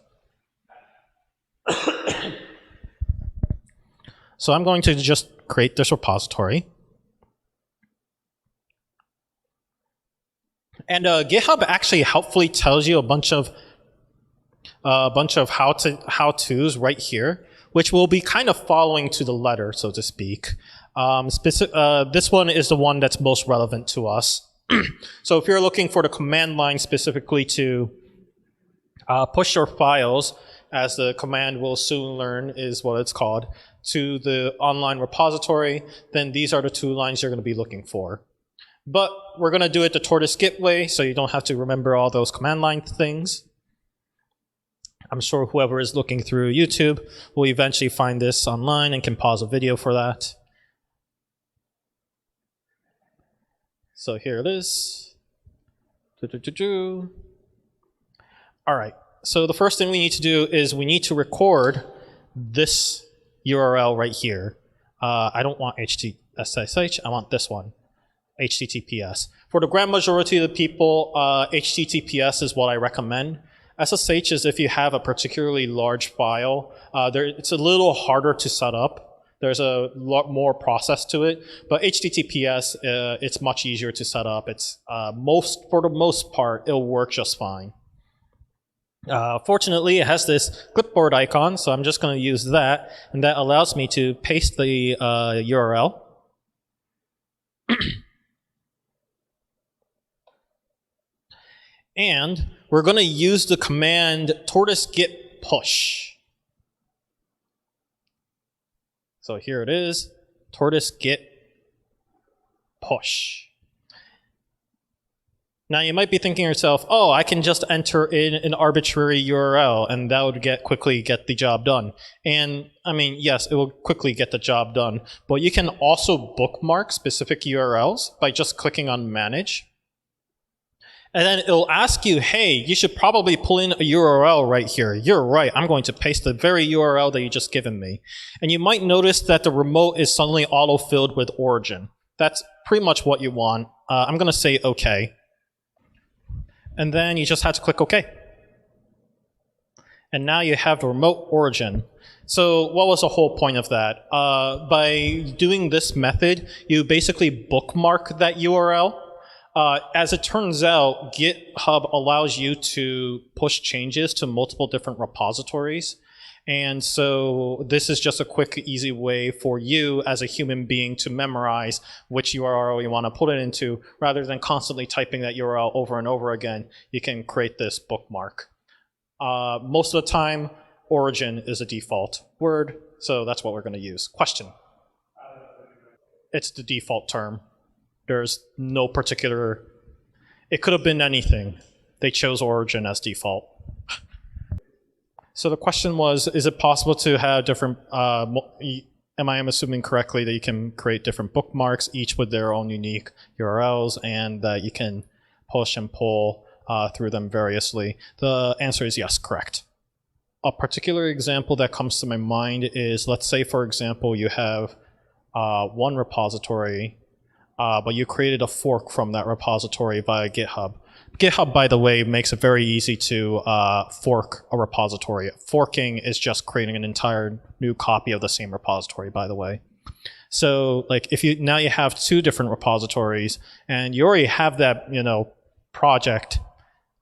So I'm going to just create this repository. And GitHub actually helpfully tells you a bunch of how-tos right here, which will be kind of following to the letter, so to speak. This one is the one that's most relevant to us. So if you're looking for the command line specifically to push your files, as the command will soon learn is what it's called, to the online repository, then these are the 2 lines you're going to be looking for. But we're going to do it the tortoise git way, so you don't have to remember all those command line things. I'm sure whoever is looking through YouTube will eventually find this online and can pause a video for that. So here it is. All right, so the first thing we need to do is we need to record this URL right here. I don't want HTSSH, I want this one. HTTPS. For the grand majority of the people, HTTPS is what I recommend. SSH is if you have a particularly large file. It's a little harder to set up. There's a lot more process to it, but HTTPS, it's much easier to set up. It's for the most part, it'll work just fine. Fortunately, it has this clipboard icon, so I'm just going to use that, and that allows me to paste the URL. And we're going to use the command tortoise git push. So here it is, tortoise git push. Now you might be thinking to yourself, oh, I can just enter in an arbitrary URL and that would quickly get the job done. And I mean, yes, it will quickly get the job done, but you can also bookmark specific URLs by just clicking on manage. And then it'll ask you, hey, you should probably pull in a URL right here. You're right, I'm going to paste the very URL that you just given me. And you might notice that the remote is suddenly auto-filled with origin. That's pretty much what you want. I'm going to say OK. And then you just have to click OK. And now you have the remote origin. So what was the whole point of that? By doing this method, you basically bookmark that URL. As it turns out, GitHub allows you to push changes to multiple different repositories. And so this is just a quick, easy way for you as a human being to memorize which URL you want to put it into. Rather than constantly typing that URL over and over again, you can create this bookmark. Most of the time, origin is a default word, so that's what we're going to use. Question? It's the default term. There's no particular, it could have been anything. They chose origin as default. So the question was, is it possible to have different, am I assuming correctly that you can create different bookmarks, each with their own unique URLs, and that you can push and pull through them variously? The answer is yes, correct. A particular example that comes to my mind is, let's say, for example, you have one repository, but you created a fork from that repository via GitHub. GitHub, by the way, makes it very easy to fork a repository. Forking is just creating an entire new copy of the same repository, by the way. So, like, if you now you have 2 different repositories, and you already have that, project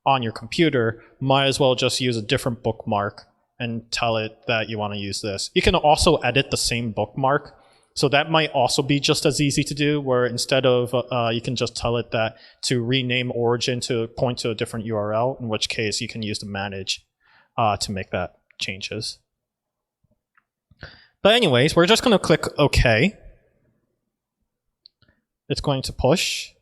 on your computer, might as well just use a different bookmark and tell it that you want to use this. You can also edit the same bookmark. So that might also be just as easy to do, where instead of, you can just tell it that to rename origin to point to a different URL, in which case you can use the manage to make that changes. But anyways, we're just going to click OK. It's going to push.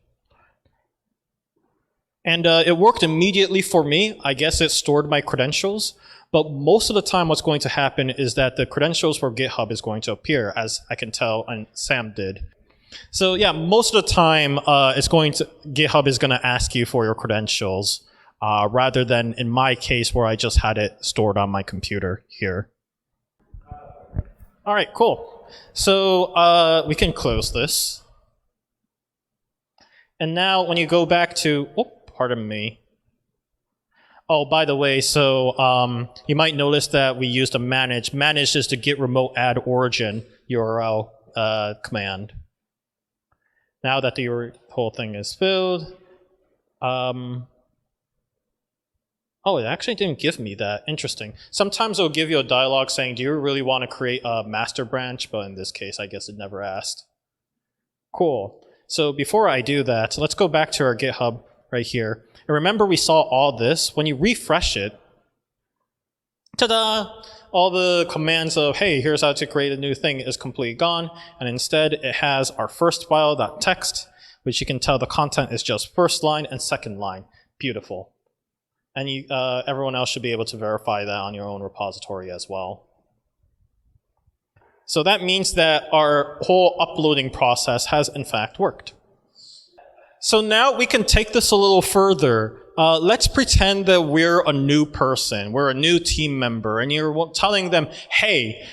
And it worked immediately for me. I guess it stored my credentials. But most of the time what's going to happen is that the credentials for GitHub is going to appear, as I can tell and Sam did. So yeah, most of the time GitHub is going to ask you for your credentials, rather than in my case where I just had it stored on my computer here. All right, cool. So we can close this. And now when you go back to, pardon me. Oh, by the way, so you might notice that we used a manage. Manage is the git remote add origin URL command. Now that the whole thing is filled, oh, it actually didn't give me that. Interesting. Sometimes it'll give you a dialog saying, do you really want to create a master branch? But in this case, I guess it never asked. Cool. So before I do that, let's go back to our GitHub right here. And remember we saw all this. When you refresh it, ta-da! All the commands of, hey, here's how to create a new thing is completely gone. And instead, it has our first file.txt, which you can tell the content is just first line and second line. Beautiful. And everyone else should be able to verify that on your own repository as well. So that means that our whole uploading process has in fact worked. So now we can take this a little further. Let's pretend that we're a new person, we're a new team member, and you're telling them, hey,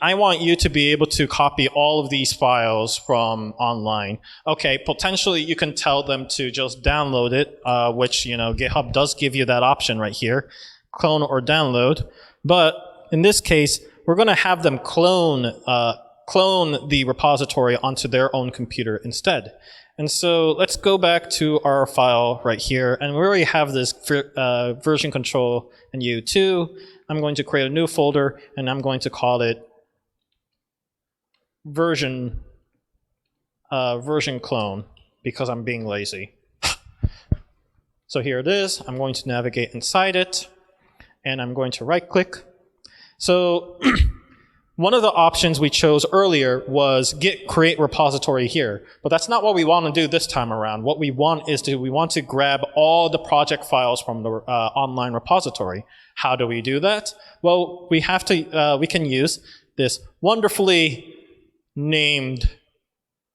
I want you to be able to copy all of these files from online. Okay, potentially you can tell them to just download it, which GitHub does give you that option right here, clone or download. But in this case, we're going to have them clone the repository onto their own computer instead. And so let's go back to our file right here, and we already have this version control in U2. I'm going to create a new folder, and I'm going to call it version clone, because I'm being lazy. So here it is. I'm going to navigate inside it, and I'm going to right-click. So one of the options we chose earlier was git create repository here, but that's not what we want to do this time around. What we want is we want to grab all the project files from the online repository. How do we do that? Well, we can use this wonderfully named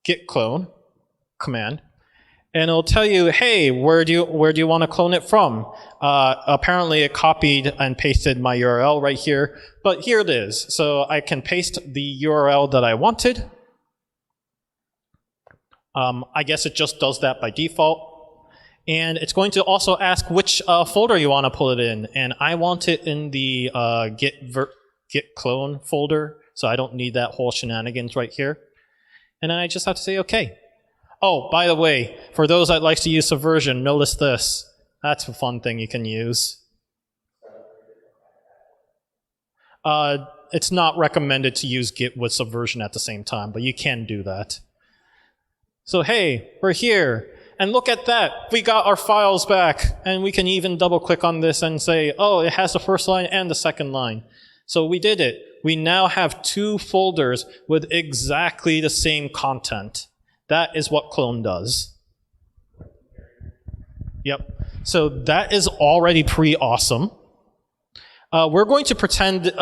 git clone command, and it'll tell you, hey, where do you want to clone it from? Apparently it copied and pasted my URL right here, but here it is. So I can paste the URL that I wanted. I guess it just does that by default. And it's going to also ask which folder you want to pull it in. And I want it in the git clone folder, so I don't need that whole shenanigans right here. And then I just have to say OK. Oh, by the way, for those that like to use Subversion, notice this. That's a fun thing you can use. It's not recommended to use Git with Subversion at the same time, but you can do that. So hey, we're here. And look at that. We got our files back. And we can even double click on this and say, oh, it has the first line and the second line. So we did it. We now have 2 folders with exactly the same content. That is what clone does. Yep. So that is already pretty awesome. We're going to pretend,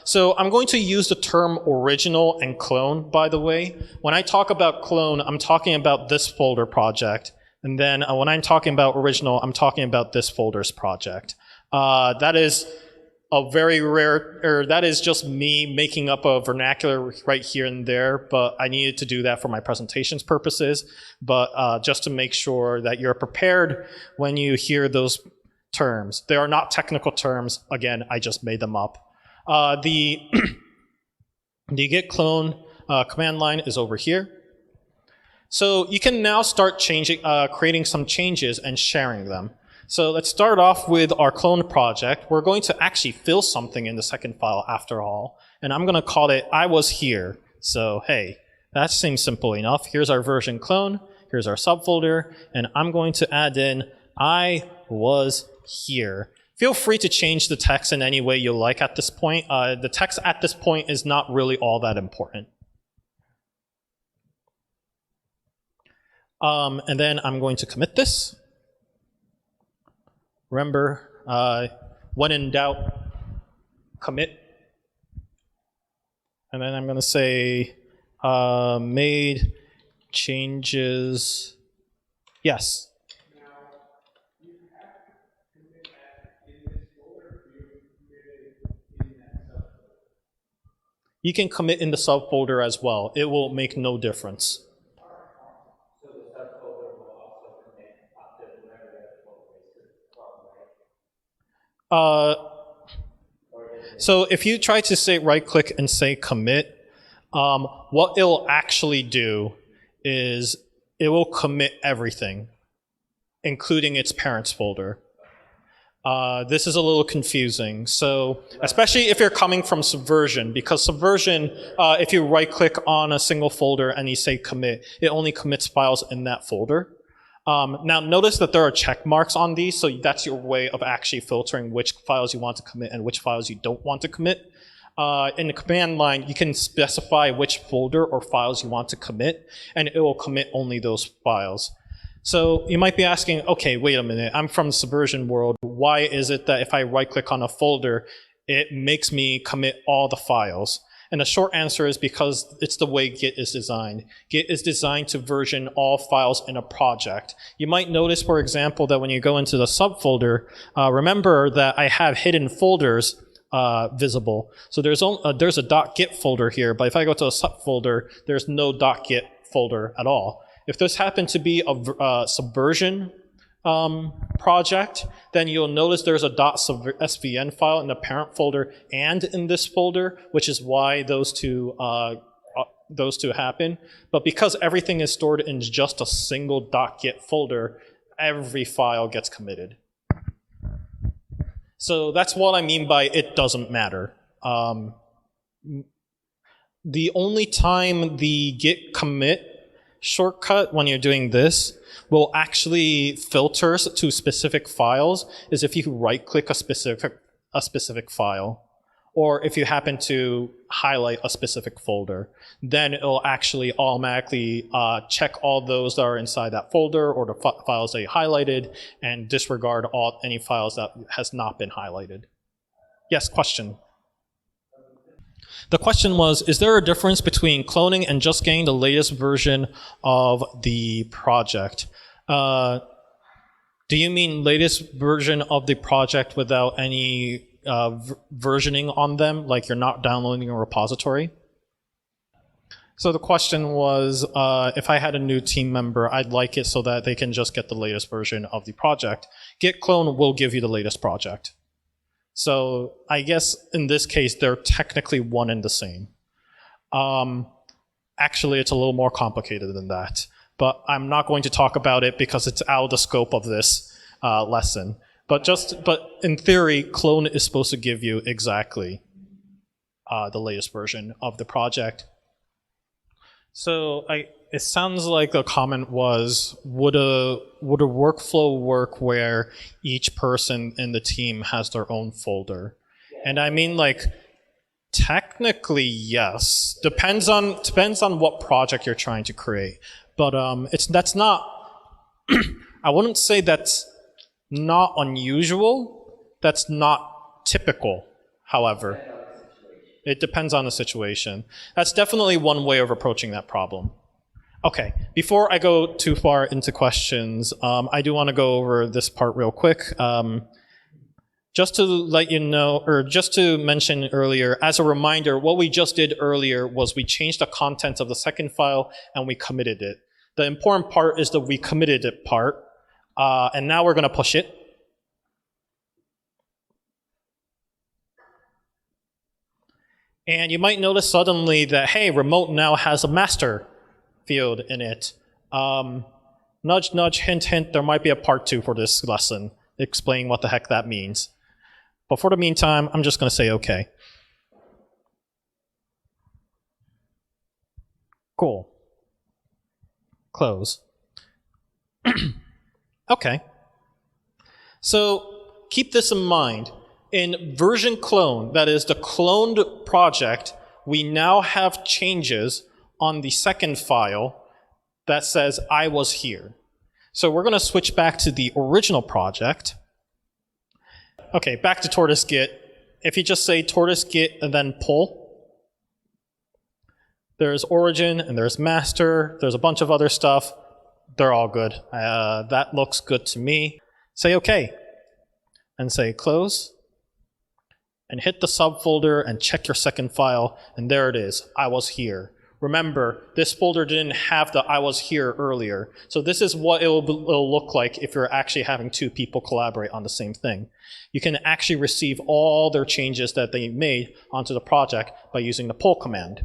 so I'm going to use the term original and clone, by the way. When I talk about clone, I'm talking about this folder project. And then when I'm talking about original, I'm talking about this folder's project. That is a very rare, or that is just me making up a vernacular right here and there, but I needed to do that for my presentations purposes. But just to make sure that you're prepared when you hear those terms. They are not technical terms. Again, I just made them up. The git clone command line is over here. So you can now start creating some changes and sharing them. So let's start off with our clone project. We're going to actually fill something in the second file after all. And I'm going to call it I was here. So hey, that seems simple enough. Here's our version clone. Here's our subfolder. And I'm going to add in I was here. Feel free to change the text in any way you like at this point. The text at this point is not really all that important. And then I'm going to commit this. Remember, when in doubt, commit. And then I'm going to say made changes. Yes. You can commit in the subfolder as well. It will make no difference. So if you try to say right-click and say commit, what it'll actually do is it will commit everything, including its parents folder. This is a little confusing. So especially if you're coming from Subversion, because Subversion, if you right-click on a single folder and you say commit, it only commits files in that folder. Now notice that there are check marks on these, so that's your way of actually filtering which files you want to commit and which files you don't want to commit. In the command line, you can specify which folder or files you want to commit, and it will commit only those files. So you might be asking, okay, wait a minute, I'm from the Subversion world. Why is it that if I right-click on a folder, it makes me commit all the files? And the short answer is because it's the way Git is designed. Git is designed to version all files in a project. You might notice, for example, that when you go into the subfolder, remember that I have hidden folders visible. So there's a .git folder here, but if I go to a subfolder, there's no .git folder at all. If this happened to be a Subversion project, then you'll notice there's a .svn file in the parent folder and in this folder, which is why those two happen. But because everything is stored in just a single .git folder, every file gets committed. So that's what I mean by it doesn't matter. The only time the git commit shortcut when you're doing this will actually filter to specific files is if you right-click a specific file, or if you happen to highlight a specific folder. Then it'll actually automatically check all those that are inside that folder or the files that you highlighted and disregard any files that has not been highlighted. Yes, question? The question was, is there a difference between cloning and just getting the latest version of the project? Do you mean latest version of the project without any versioning on them, like you're not downloading a repository? So the question was, if I had a new team member, I'd like it so that they can just get the latest version of the project. Git clone will give you the latest project. So I guess in this case, they're technically one and the same. Actually, it's a little more complicated than that. But I'm not going to talk about it because it's out of the scope of this lesson. But in theory, clone is supposed to give you exactly the latest version of the project. So it sounds like the comment was, would a workflow work where each person in the team has their own folder? And I mean, like, technically yes. Depends on what project you're trying to create. But that's not. I wouldn't say that's not unusual. That's not typical. However, it depends on the situation. That's definitely one way of approaching that problem. Okay, before I go too far into questions, I do want to go over this part real quick. Just to let you know, or just to mention earlier, as a reminder, what we just did earlier was we changed the contents of the second file and we committed it. The important part is the we committed it part, and now we're going to push it. And you might notice suddenly that, hey, remote now has a master field in it. Nudge, nudge, hint, hint, there might be a part 2 for this lesson, explaining what the heck that means. But for the meantime, I'm just going to say okay. Cool. Close. Okay. So keep this in mind. In version clone, that is the cloned project, we now have changes on the second file that says I was here. So we're going to switch back to the original project. Okay, back to tortoise git. If you just say tortoise git and then pull, there's origin and there's master. There's a bunch of other stuff. They're all good. That looks good to me. Say OK. And say close. And hit the subfolder and check your second file. And there it is. I was here. Remember, this folder didn't have the I was here earlier. So this is what it'll look like if you're actually having two people collaborate on the same thing. You can actually receive all their changes that they made onto the project by using the pull command.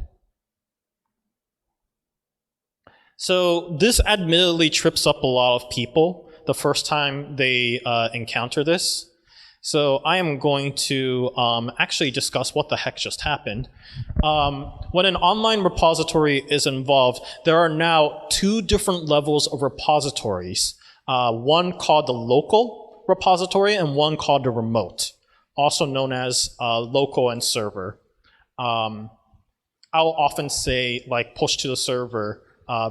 So this admittedly trips up a lot of people the first time they encounter this. So I am going to actually discuss what the heck just happened. When an online repository is involved, there are now two different levels of repositories. One called the local repository and one called the remote, also known as local and server. I'll often say like push to the server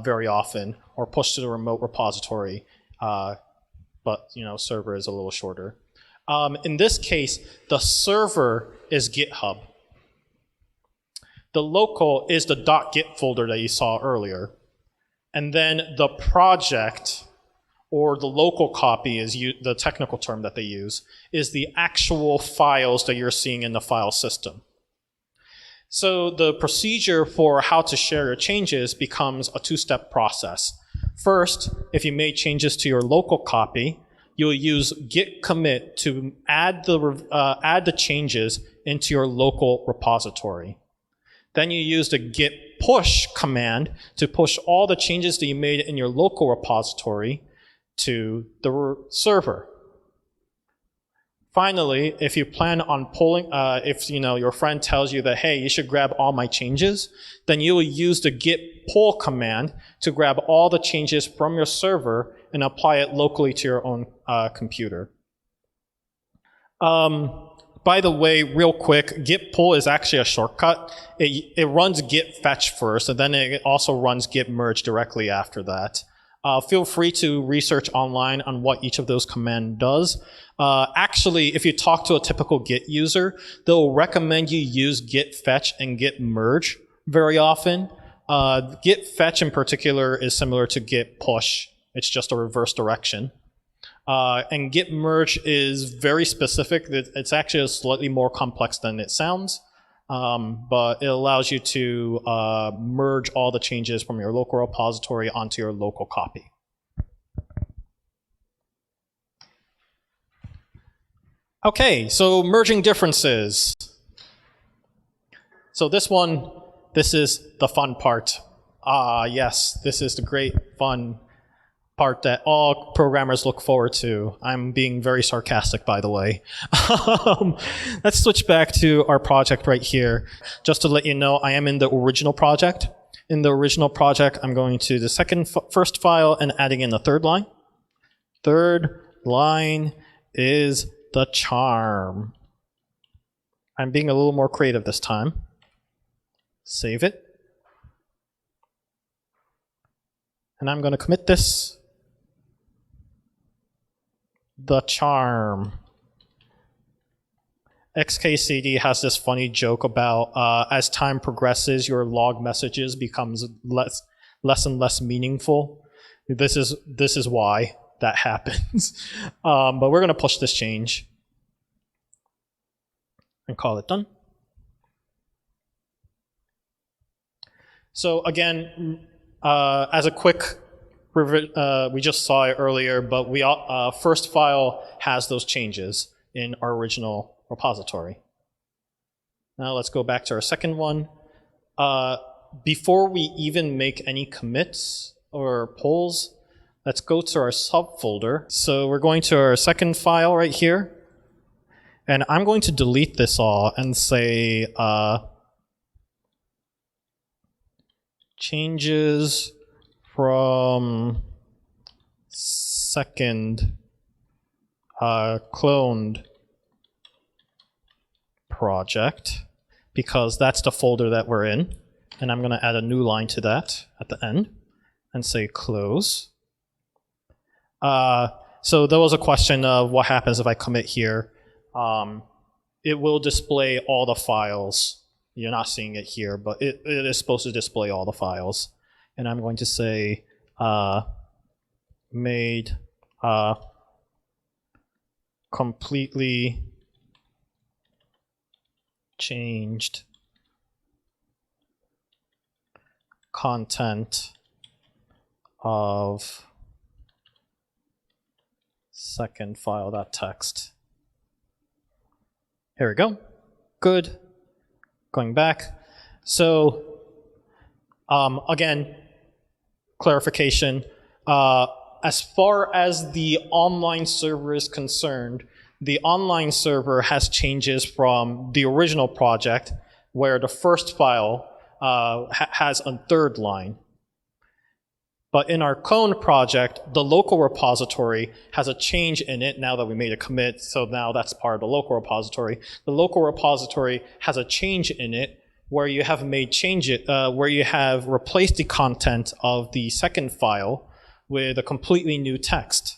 very often, or push to the remote repository, but server is a little shorter. In this case, the server is GitHub. The local is the .git folder that you saw earlier. And then the project, or the local copy is the technical term that they use, is the actual files that you're seeing in the file system. So the procedure for how to share your changes becomes a two-step process. First, if you made changes to your local copy, you'll use git commit to add the changes into your local repository. Then you use the git push command to push all the changes that you made in your local repository to the server. Finally, if you plan on pulling, if your friend tells you that, hey, you should grab all my changes, then you will use the git pull command to grab all the changes from your server and apply it locally to your own computer. By the way, real quick, git pull is actually a shortcut. It runs git fetch first, and then it also runs git merge directly after that. Feel free to research online on what each of those commands does. Actually, if you talk to a typical Git user, they'll recommend you use git fetch and git merge very often. Git fetch in particular is similar to git push. It's just a reverse direction. And git merge is very specific. It's actually slightly more complex than it sounds. But it allows you to merge all the changes from your local repository onto your local copy. Okay, so merging differences. So this is the fun part. Yes, this is the great fun part that all programmers look forward to. I'm being very sarcastic, by the way. Let's switch back to our project right here. Just to let you know, I am in the original project. In the original project, I'm going to the first file and adding in the third line. Third line is the charm. I'm being a little more creative this time. Save it. And I'm going to commit this. The charm. XKCD has this funny joke about as time progresses, your log messages becomes less and less meaningful. This is why that happens. But we're going to push this change and call it done. So again, as a quick we just saw it earlier, but we first file has those changes in our original repository. Now let's go back to our second one. Before we even make any commits or pulls, let's go to our subfolder. So we're going to our second file right here, and I'm going to delete this all and say changes from second cloned project, because that's the folder that we're in. And I'm going to add a new line to that at the end and say close. So there was a question of what happens if I commit here. It will display all the files. You're not seeing it here, but it is supposed to display all the files. And I'm going to say made completely changed content of second file.txt. Here we go. Good. Going back. So again, clarification. As far as the online server is concerned, the online server has changes from the original project, where the first file has a third line. But in our clone project, the local repository has a change in it now that we made a commit, so now that's part of the local repository. The local repository has a change in it where you have made where you have replaced the content of the second file with a completely new text.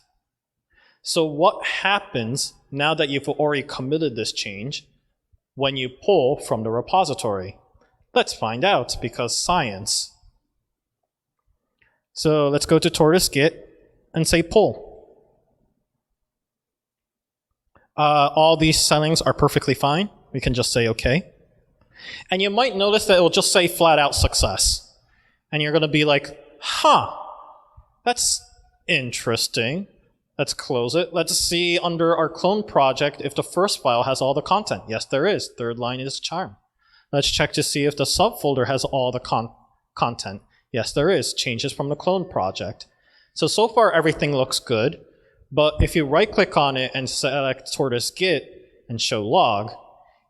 So what happens now that you've already committed this change when you pull from the repository? Let's find out, because science. So let's go to Tortoise Git and say pull. All these settings are perfectly fine. We can just say OK. And you might notice that it will just say flat out success. And you're going to be like, huh, that's interesting. Let's close it. Let's see under our clone project if the first file has all the content. Yes, there is. Third line is charm. Let's check to see if the subfolder has all the content. Yes, there is. Changes from the clone project. So far everything looks good. But if you right-click on it and select Tortoise Git and show log,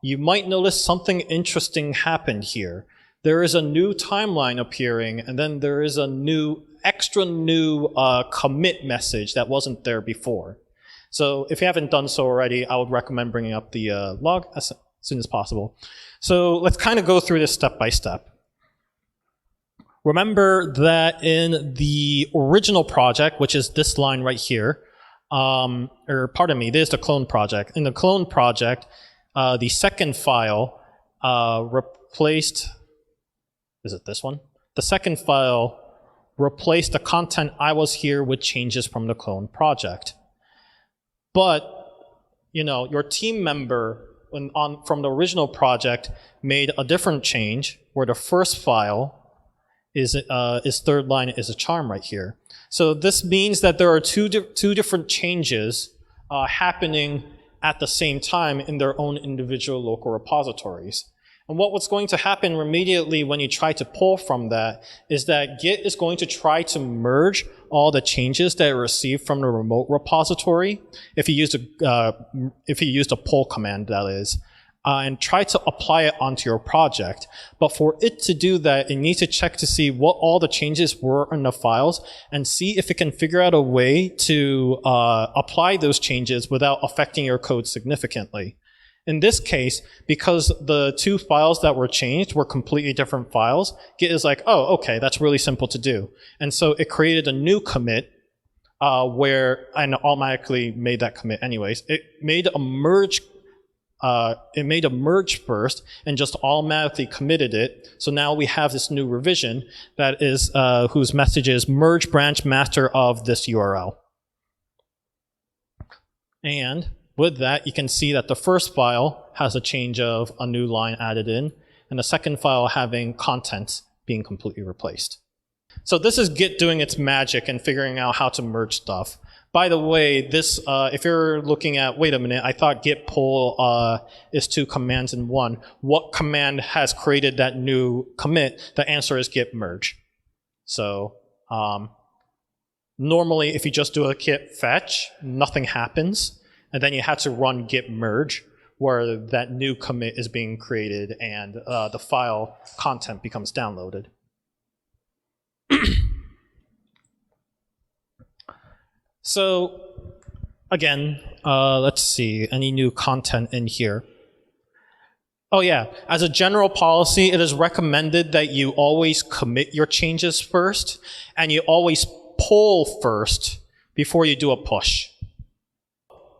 you might notice something interesting happened here. There is a new timeline appearing, and then there is a extra new commit message that wasn't there before. So if you haven't done so already, I would recommend bringing up the log as soon as possible. So let's kind of go through this step by step. Remember that in the original project, which is this line right here, or pardon me, this is the clone project. In the clone project, the second file replaced, is it this one? The second file replaced the content I was here with changes from the clone project. But, you know, your team member from the original project made a different change where the first file is third line is a charm right here. So this means that there are two different changes happening at the same time in their own individual local repositories. And what's going to happen immediately when you try to pull from that is that Git is going to try to merge all the changes that it received from the remote repository, if you used a pull command, that is, and try to apply it onto your project. But for it to do that, it needs to check to see what all the changes were in the files and see if it can figure out a way to apply those changes without affecting your code significantly. In this case, because the two files that were changed were completely different files, Git is like, oh, okay, that's really simple to do. And so it created a new commit and automatically made that commit anyways. It made a merge first and just automatically committed it. So now we have this new revision that is whose message is merge branch master of this URL. And with that, you can see that the first file has a change of a new line added in, and the second file having contents being completely replaced. So this is Git doing its magic and figuring out how to merge stuff. By the way, this, if you're looking at, wait a minute, I thought git pull is 2 commands in one. What command has created that new commit? The answer is git merge. So normally, if you just do a git fetch, nothing happens. And then you have to run git merge, where that new commit is being created and the file content becomes downloaded. So again, let's see, any new content in here? Oh yeah, as a general policy, it is recommended that you always commit your changes first, and you always pull first before you do a push.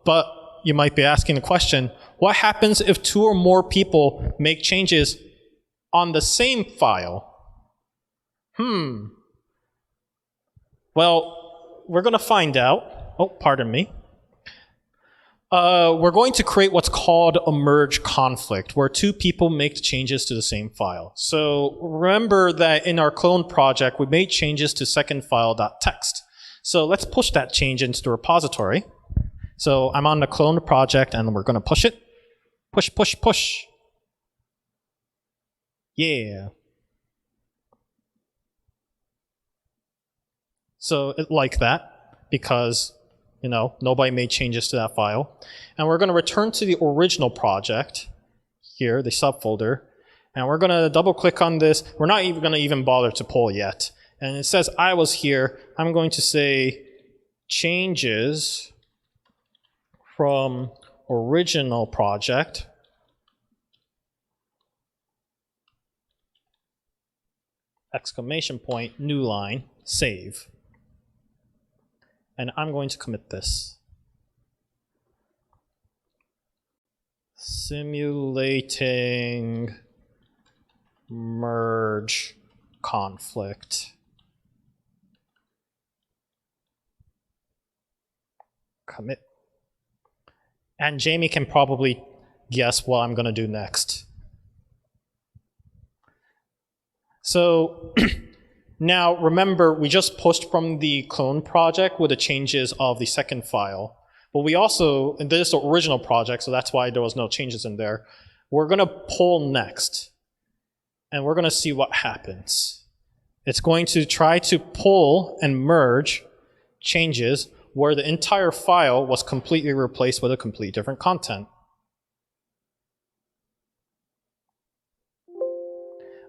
But you might be asking the question, what happens if 2 or more people make changes on the same file? Well, we're going to find out. Oh, pardon me. We're going to create what's called a merge conflict, where 2 people make changes to the same file. So remember that in our clone project, we made changes to second file.txt. So let's push that change into the repository. So I'm on the clone project, and we're going to push it. Push, push, push. Yeah. So like that, because nobody made changes to that file. And we're going to return to the original project here, the subfolder, and we're going to double click on this. We're not even going to bother to pull yet. and it says I was here, I'm going to say changes from original project exclamation point, new line, save. And I'm going to commit this. Simulating merge conflict. Commit. And Jamie can probably guess what I'm going to do next. So now remember, we just pushed from the clone project with the changes of the second file. But we also, and this is the original project, so that's why there was no changes in there. We're going to pull next. And we're going to see what happens. It's going to try to pull and merge changes where the entire file was completely replaced with a completely different content.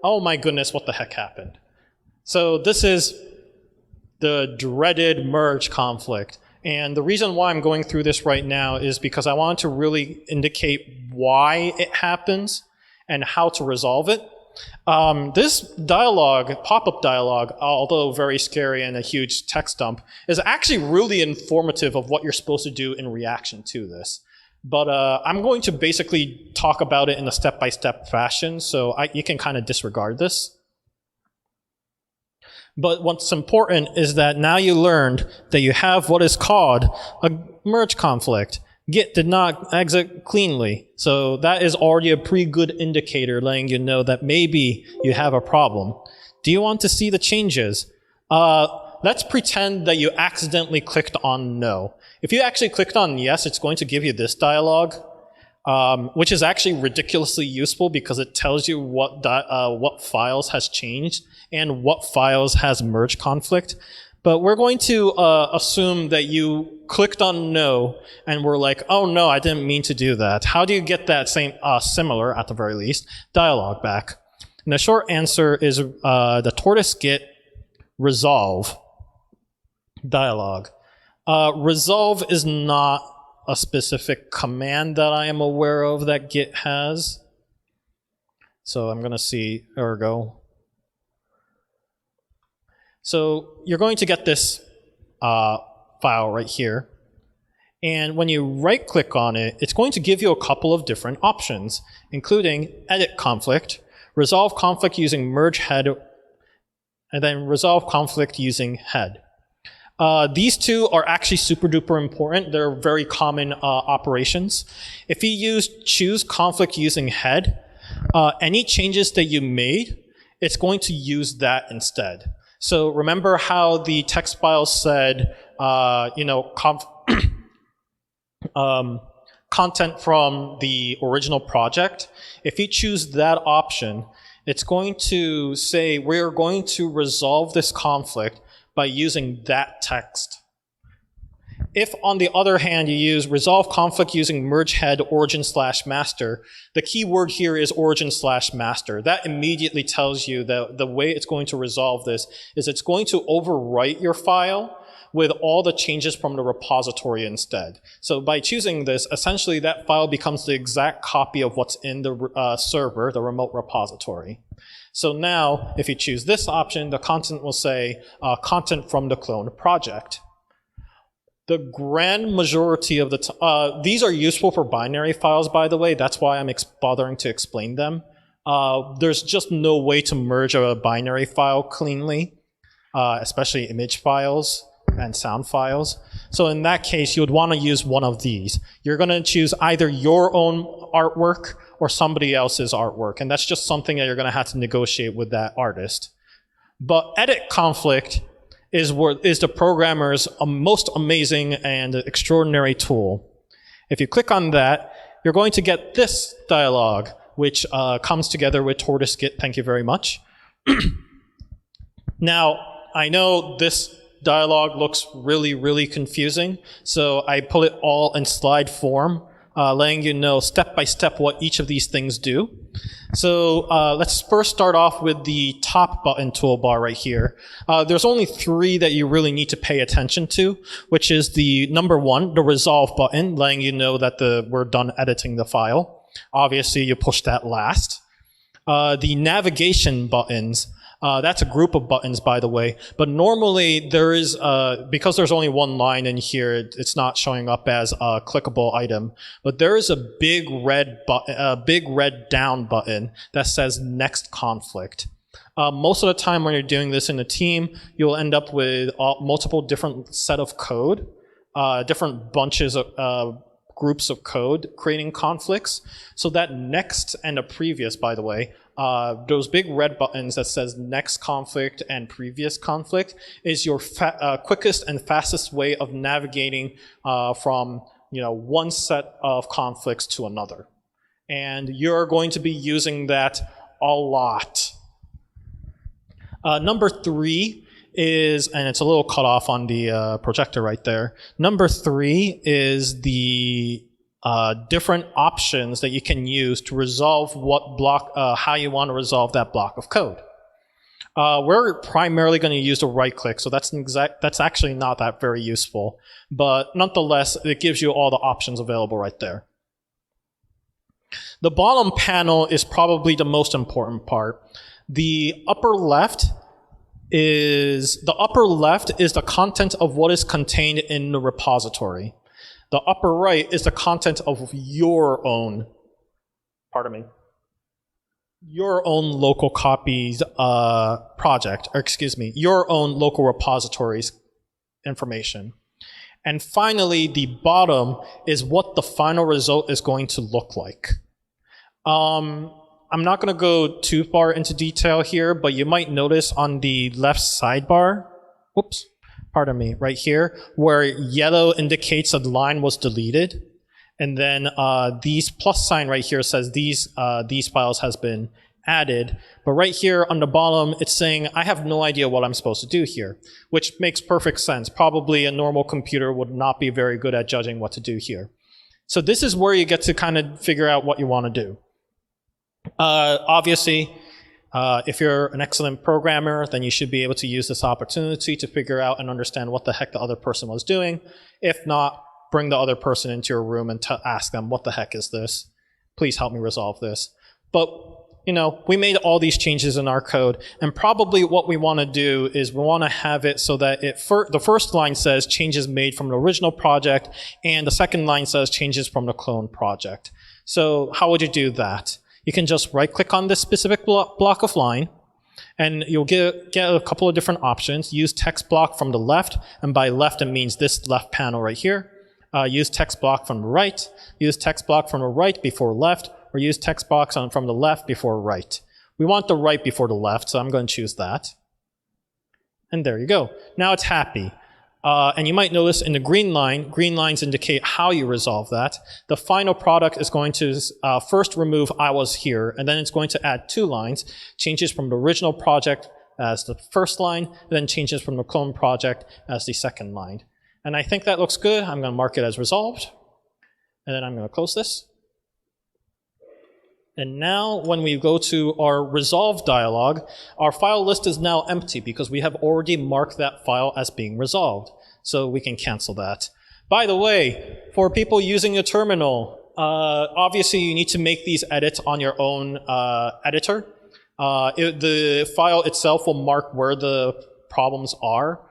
Oh my goodness, what the heck happened? So this is the dreaded merge conflict. And the reason why I'm going through this right now is because I want to really indicate why it happens and how to resolve it. This dialogue, pop-up dialogue, although very scary and a huge text dump, is actually really informative of what you're supposed to do in reaction to this. But I'm going to basically talk about it in a step-by-step fashion, so you can kind of disregard this. But what's important is that now you learned that you have what is called a merge conflict. Git did not exit cleanly, so that is already a pretty good indicator letting you know that maybe you have a problem. Do you want to see the changes? Let's pretend that you accidentally clicked on no. If you actually clicked on yes, it's going to give you this dialog, which is actually ridiculously useful because it tells you what files has changed and what files has merge conflict. But we're going to assume that you clicked on no and were like, oh no, I didn't mean to do that. How do you get that same, similar, at the very least, dialog back? And the short answer is the tortoise git resolve dialog. Resolve is not a specific command that I am aware of that Git has. So I'm going to see ergo. So you're going to get this file right here. And when you right-click on it, it's going to give you a couple of different options, including edit conflict, resolve conflict using merge head, and then resolve conflict using head. These two are actually super duper important. They're very common operations. If you choose conflict using head, any changes that you made, it's going to use that instead. So remember how the text file said, content from the original project? If you choose that option, it's going to say we're going to resolve this conflict by using that text. If, on the other hand, you use resolve conflict using merge head origin/master, the key word here is origin/master. That immediately tells you that the way it's going to resolve this is it's going to overwrite your file with all the changes from the repository instead. So by choosing this, essentially that file becomes the exact copy of what's in the server, the remote repository. So now, if you choose this option, the content will say content from the clone project. The grand majority of the these are useful for binary files, by the way. That's why I'm bothering to explain them. There's just no way to merge a binary file cleanly, especially image files and sound files. So in that case, you would want to use one of these. You're going to choose either your own artwork or somebody else's artwork, and that's just something that you're going to have to negotiate with that artist. But edit conflict is the programmer's most amazing and extraordinary tool. If you click on that, you're going to get this dialog, which comes together with tortoise git. Thank you very much. Now, I know this dialog looks really, really confusing, so I put it all in slide form, letting you know step by step what each of these things do. So let's first start off with the top button toolbar right here. There's only 3 that you really need to pay attention to, which is the number 1, the resolve button, letting you know that we're done editing the file. Obviously, you push that last. The navigation buttons, that's a group of buttons, by the way. But normally there is, because there's only 1 line in here, it's not showing up as a clickable item. But there is a big red button, a big red down button that says next conflict. Most of the time when you're doing this in a team, you'll end up with multiple different set of code, different bunches of groups of code creating conflicts. So that next and a previous, by the way, those big red buttons that says next conflict and previous conflict is your quickest and fastest way of navigating from one set of conflicts to another. And you're going to be using that a lot. Number 3 is, and it's a little cut off on the projector right there. Number 3 is the different options that you can use to resolve what block, how you want to resolve that block of code. We're primarily going to use the right click, so that's actually not that very useful. But nonetheless, it gives you all the options available right there. The bottom panel is probably the most important part. The upper left is the content of what is contained in the repository. The upper right is the content of your own, your own local copies project, or excuse me, your own local repositories information. And finally, the bottom is what the final result is going to look like. I'm not going to go too far into detail here, but you might notice on the left sidebar, right here, where yellow indicates that the line was deleted, and then these plus sign right here says these files has been added. But right here on the bottom, it's saying I have no idea what I'm supposed to do here, which makes perfect sense. Probably a normal computer would not be very good at judging what to do here. So this is where you get to kind of figure out what you want to do. Obviously, if you're an excellent programmer, then you should be able to use this opportunity to figure out and understand what the heck the other person was doing. If not, bring the other person into your room and ask them, what the heck is this? Please help me resolve this. But, we made all these changes in our code, and probably what we want to do is we want to have it so that the first line says changes made from the original project, and the second line says changes from the clone project. So how would you do that? You can just right-click on this specific block of line, and you'll get a couple of different options. Use text block from the left, and by left it means this left panel right here. Use text block from the right. Use text block from the right before left, or use text box from the left before right. We want the right before the left, so I'm going to choose that. And there you go. Now it's happy. And you might notice in the green lines indicate how you resolve that. The final product is going to first remove I was here, and then it's going to add 2 lines, changes from the original project as the first line, and then changes from the clone project as the second line. And I think that looks good. I'm going to mark it as resolved. And then I'm going to close this. And now when we go to our resolve dialog, our file list is now empty because we have already marked that file as being resolved. So we can cancel that. By the way, for people using a terminal, obviously you need to make these edits on your own editor. The file itself will mark where the problems are.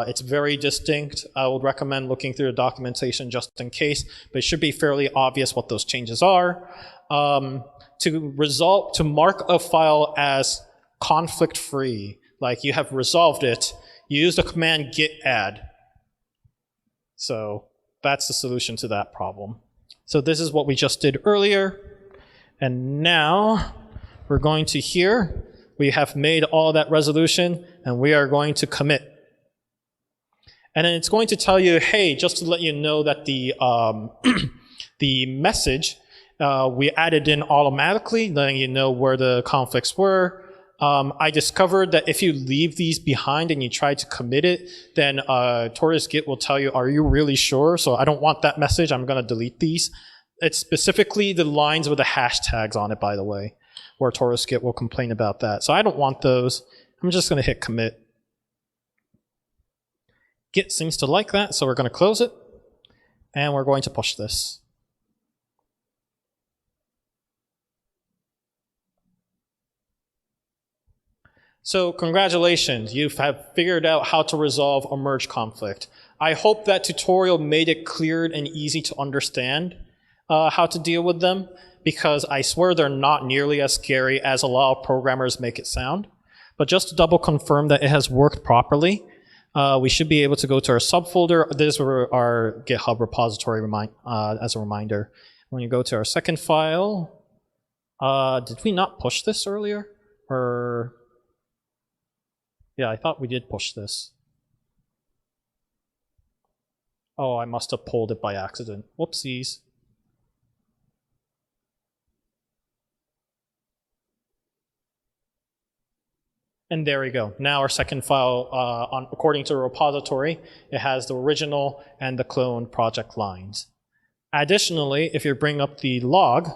It's very distinct. I would recommend looking through the documentation just in case, but it should be fairly obvious what those changes are. To mark a file as conflict-free, like you have resolved it, you use the command git add. So that's the solution to that problem. So this is what we just did earlier. And now we're going to here. We have made all that resolution, and we are going to commit. And then it's going to tell you, hey, just to let you know that the message we added in automatically, letting you know where the conflicts were. I discovered that if you leave these behind and you try to commit it, then Tortoise Git will tell you, are you really sure? So I don't want that message. I'm going to delete these. It's specifically the lines with the hashtags on it, by the way. where Taurus Git will complain about that. So I don't want those. I'm just going to hit commit. Git seems to like that, so we're going to close it. And we're going to push this. So congratulations, you have figured out how to resolve a merge conflict. I hope that tutorial made it clear and easy to understand how to deal with them, because I swear they're not nearly as scary as a lot of programmers make it sound. But just to double confirm that it has worked properly, we should be able to go to our subfolder. This is our GitHub repository as a reminder. When you go to our second file, did we not push this earlier? Or yeah, I thought we did push this. Oh, I must have pulled it by accident. Whoopsies. And there we go. Now our second file, according to the repository, it has the original and the clone project lines. Additionally, if you bring up the log,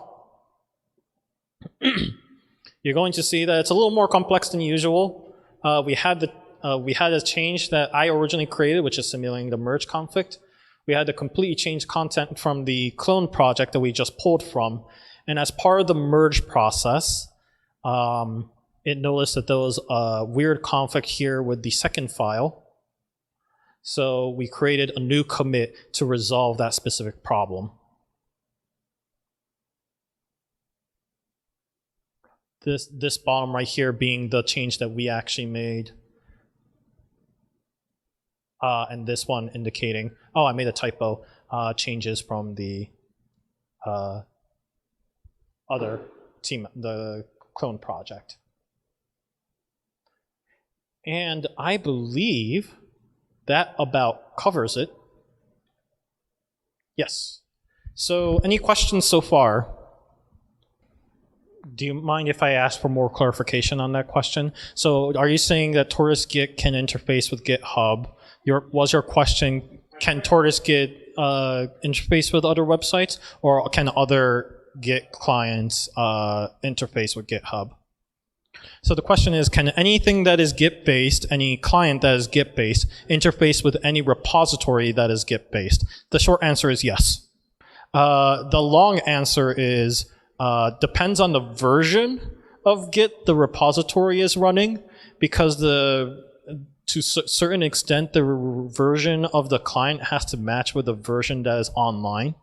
you're going to see that it's a little more complex than usual. We had a change that I originally created, which is simulating the merge conflict. We had to completely change content from the clone project that we just pulled from. And as part of the merge process, it noticed that there was a weird conflict here with the second file. So we created a new commit to resolve that specific problem. This bottom right here being the change that we actually made. And this one indicating, oh, I made a typo, changes from the other team, the clone project. And I believe that about covers it. Yes. So any questions so far? Do you mind if I ask for more clarification on that question? So are you saying that Taurus Git can interface with GitHub? Was your question, can Taurus Git interface with other websites, or can other Git clients interface with GitHub? So the question is, can anything that is Git-based, any client that is Git-based, interface with any repository that is Git-based? The short answer is yes. The long answer is, depends on the version of Git the repository is running, because to a certain extent, the version of the client has to match with the version that is online.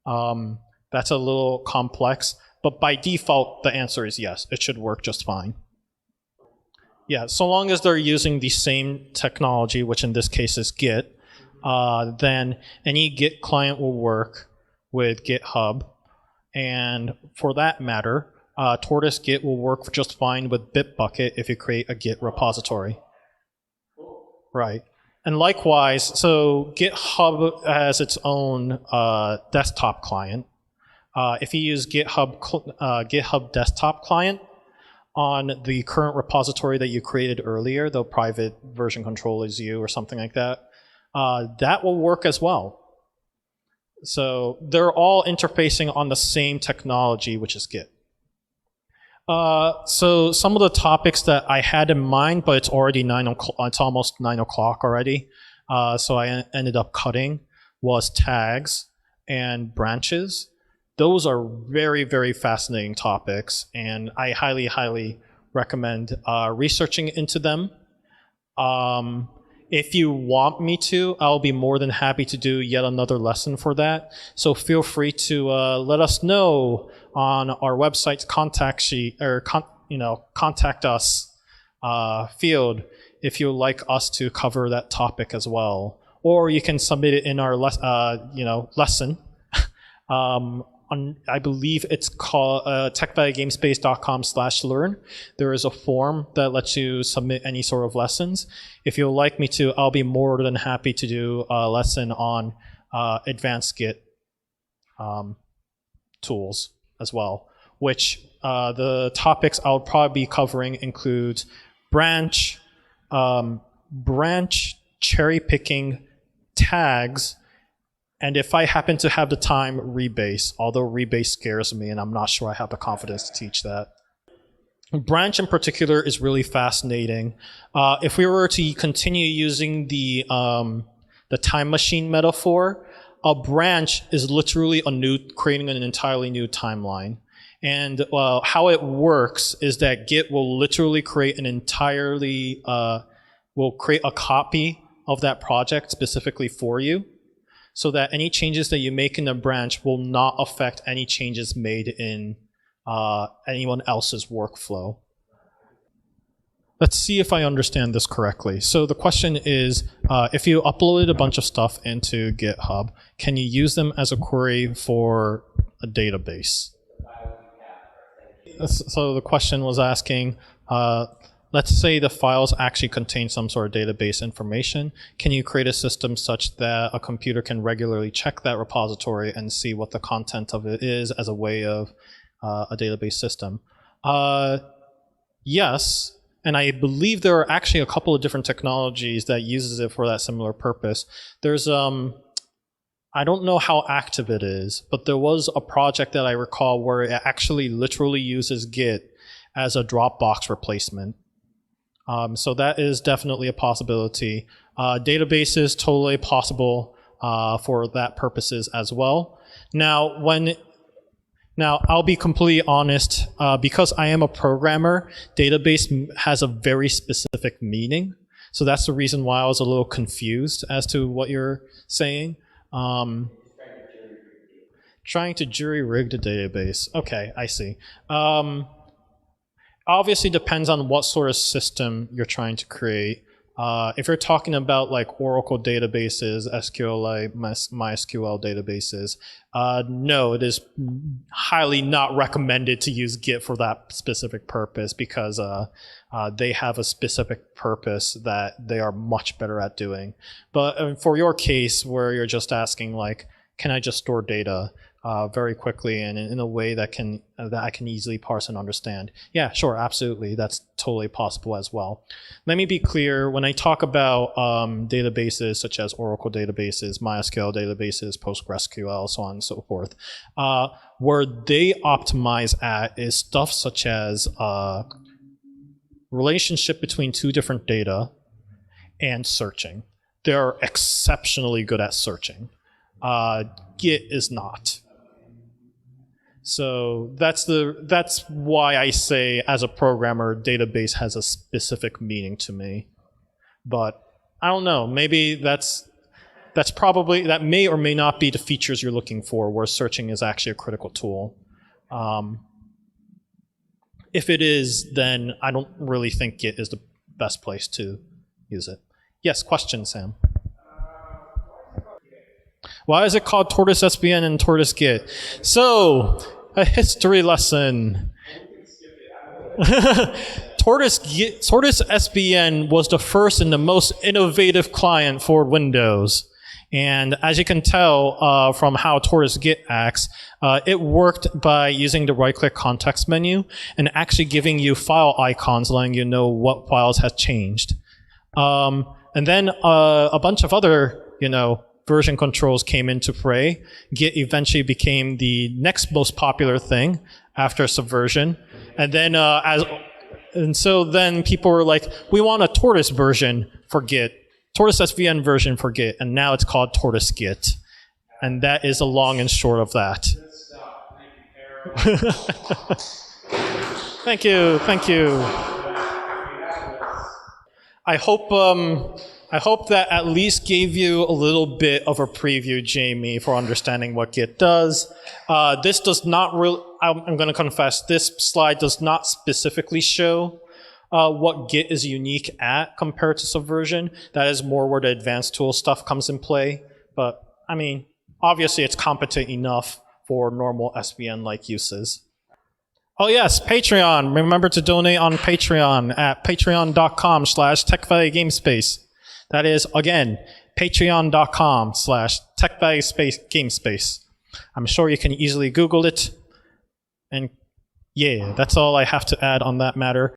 That's a little complex, but by default, the answer is yes. It should work just fine. Yeah, so long as they're using the same technology, which in this case is Git, then any Git client will work with GitHub. And for that matter, Tortoise Git will work just fine with Bitbucket if you create a Git repository. Right. And likewise, so GitHub has its own desktop client. If you use GitHub desktop client on the current repository that you created earlier, the private version control is you or something like that, that will work as well. So they're all interfacing on the same technology, which is Git. So some of the topics that I had in mind, but it's already 9 o'clock, it's almost 9 o'clock already, so I ended up cutting, was tags and branches. Those are very, very fascinating topics, and I highly, highly recommend researching into them. If you want me to, I'll be more than happy to do yet another lesson for that. So feel free to let us know on our website's contact sheet, or contact us field if you'd like us to cover that topic as well. Or you can submit it in our lesson. I believe it's called techvalleygamespace.com/learn. There is a form that lets you submit any sort of lessons. If you'd like me to, I'll be more than happy to do a lesson on advanced Git tools as well, which the topics I'll probably be covering includes branch cherry picking, tags, and if I happen to have the time, rebase, although rebase scares me and I'm not sure I have the confidence to teach that. Branch in particular is really fascinating. If we were to continue using the time machine metaphor, a branch is literally creating an entirely new timeline. And how it works is that Git will literally create will create a copy of that project specifically for you, so that any changes that you make in the branch will not affect any changes made in anyone else's workflow. Let's see if I understand this correctly. So the question is, if you uploaded a bunch of stuff into GitHub, can you use them as a query for a database? So the question was asking, let's say the files actually contain some sort of database information. Can you create a system such that a computer can regularly check that repository and see what the content of it is as a way of a database system? Yes. And I believe there are actually a couple of different technologies that uses it for that similar purpose. There's, I don't know how active it is, but there was a project that I recall where it actually literally uses Git as a Dropbox replacement. So that is definitely a possibility. Databases, totally possible for that purposes as well. Now, I'll be completely honest, because I am a programmer, database has a very specific meaning. So that's the reason why I was a little confused as to what you're saying. Trying to jury-rig the database. Okay, I see. Obviously depends on what sort of system you're trying to create. If you're talking about like Oracle databases, SQLite, MySQL databases, no, it is highly not recommended to use Git for that specific purpose, because they have a specific purpose that they are much better at doing. But for your case, where you're just asking like, can I just store data very quickly and in a way that I can easily parse and understand? Yeah, sure, absolutely. That's totally possible as well. Let me be clear. When I talk about databases such as Oracle databases, MySQL databases, PostgreSQL, so on and so forth, where they optimize at is stuff such as relationship between two different data and searching. They're exceptionally good at searching. Git is not. So that's why I say, as a programmer, database has a specific meaning to me. But I don't know, maybe that may or may not be the features you're looking for, where searching is actually a critical tool. If it is, then I don't really think Git is the best place to use it. Yes, question, Sam. Why is it called Tortoise SVN and Tortoise Git? So, a history lesson. Tortoise SVN was the first and the most innovative client for Windows. And as you can tell from how Tortoise Git acts, it worked by using the right-click context menu and actually giving you file icons, letting you know what files have changed. And then a bunch of other, version controls came into play. Git eventually became the next most popular thing after Subversion. And then so then people were like, we want a Tortoise version for Git, Tortoise SVN version for Git, and now it's called Tortoise Git. And that is the long and short of that. Thank you. I hope that at least gave you a little bit of a preview, Jamie, for understanding what Git does. This does not really, I'm going to confess, this slide does not specifically show what Git is unique at compared to Subversion. That is more where the advanced tool stuff comes in play. But, I mean, obviously it's competent enough for normal SVN-like uses. Oh yes, Patreon. Remember to donate on Patreon at patreon.com/TechValleyGamespace. That is, again, patreon.com/TechValleyGamespace. I'm sure you can easily Google it. And yeah, that's all I have to add on that matter.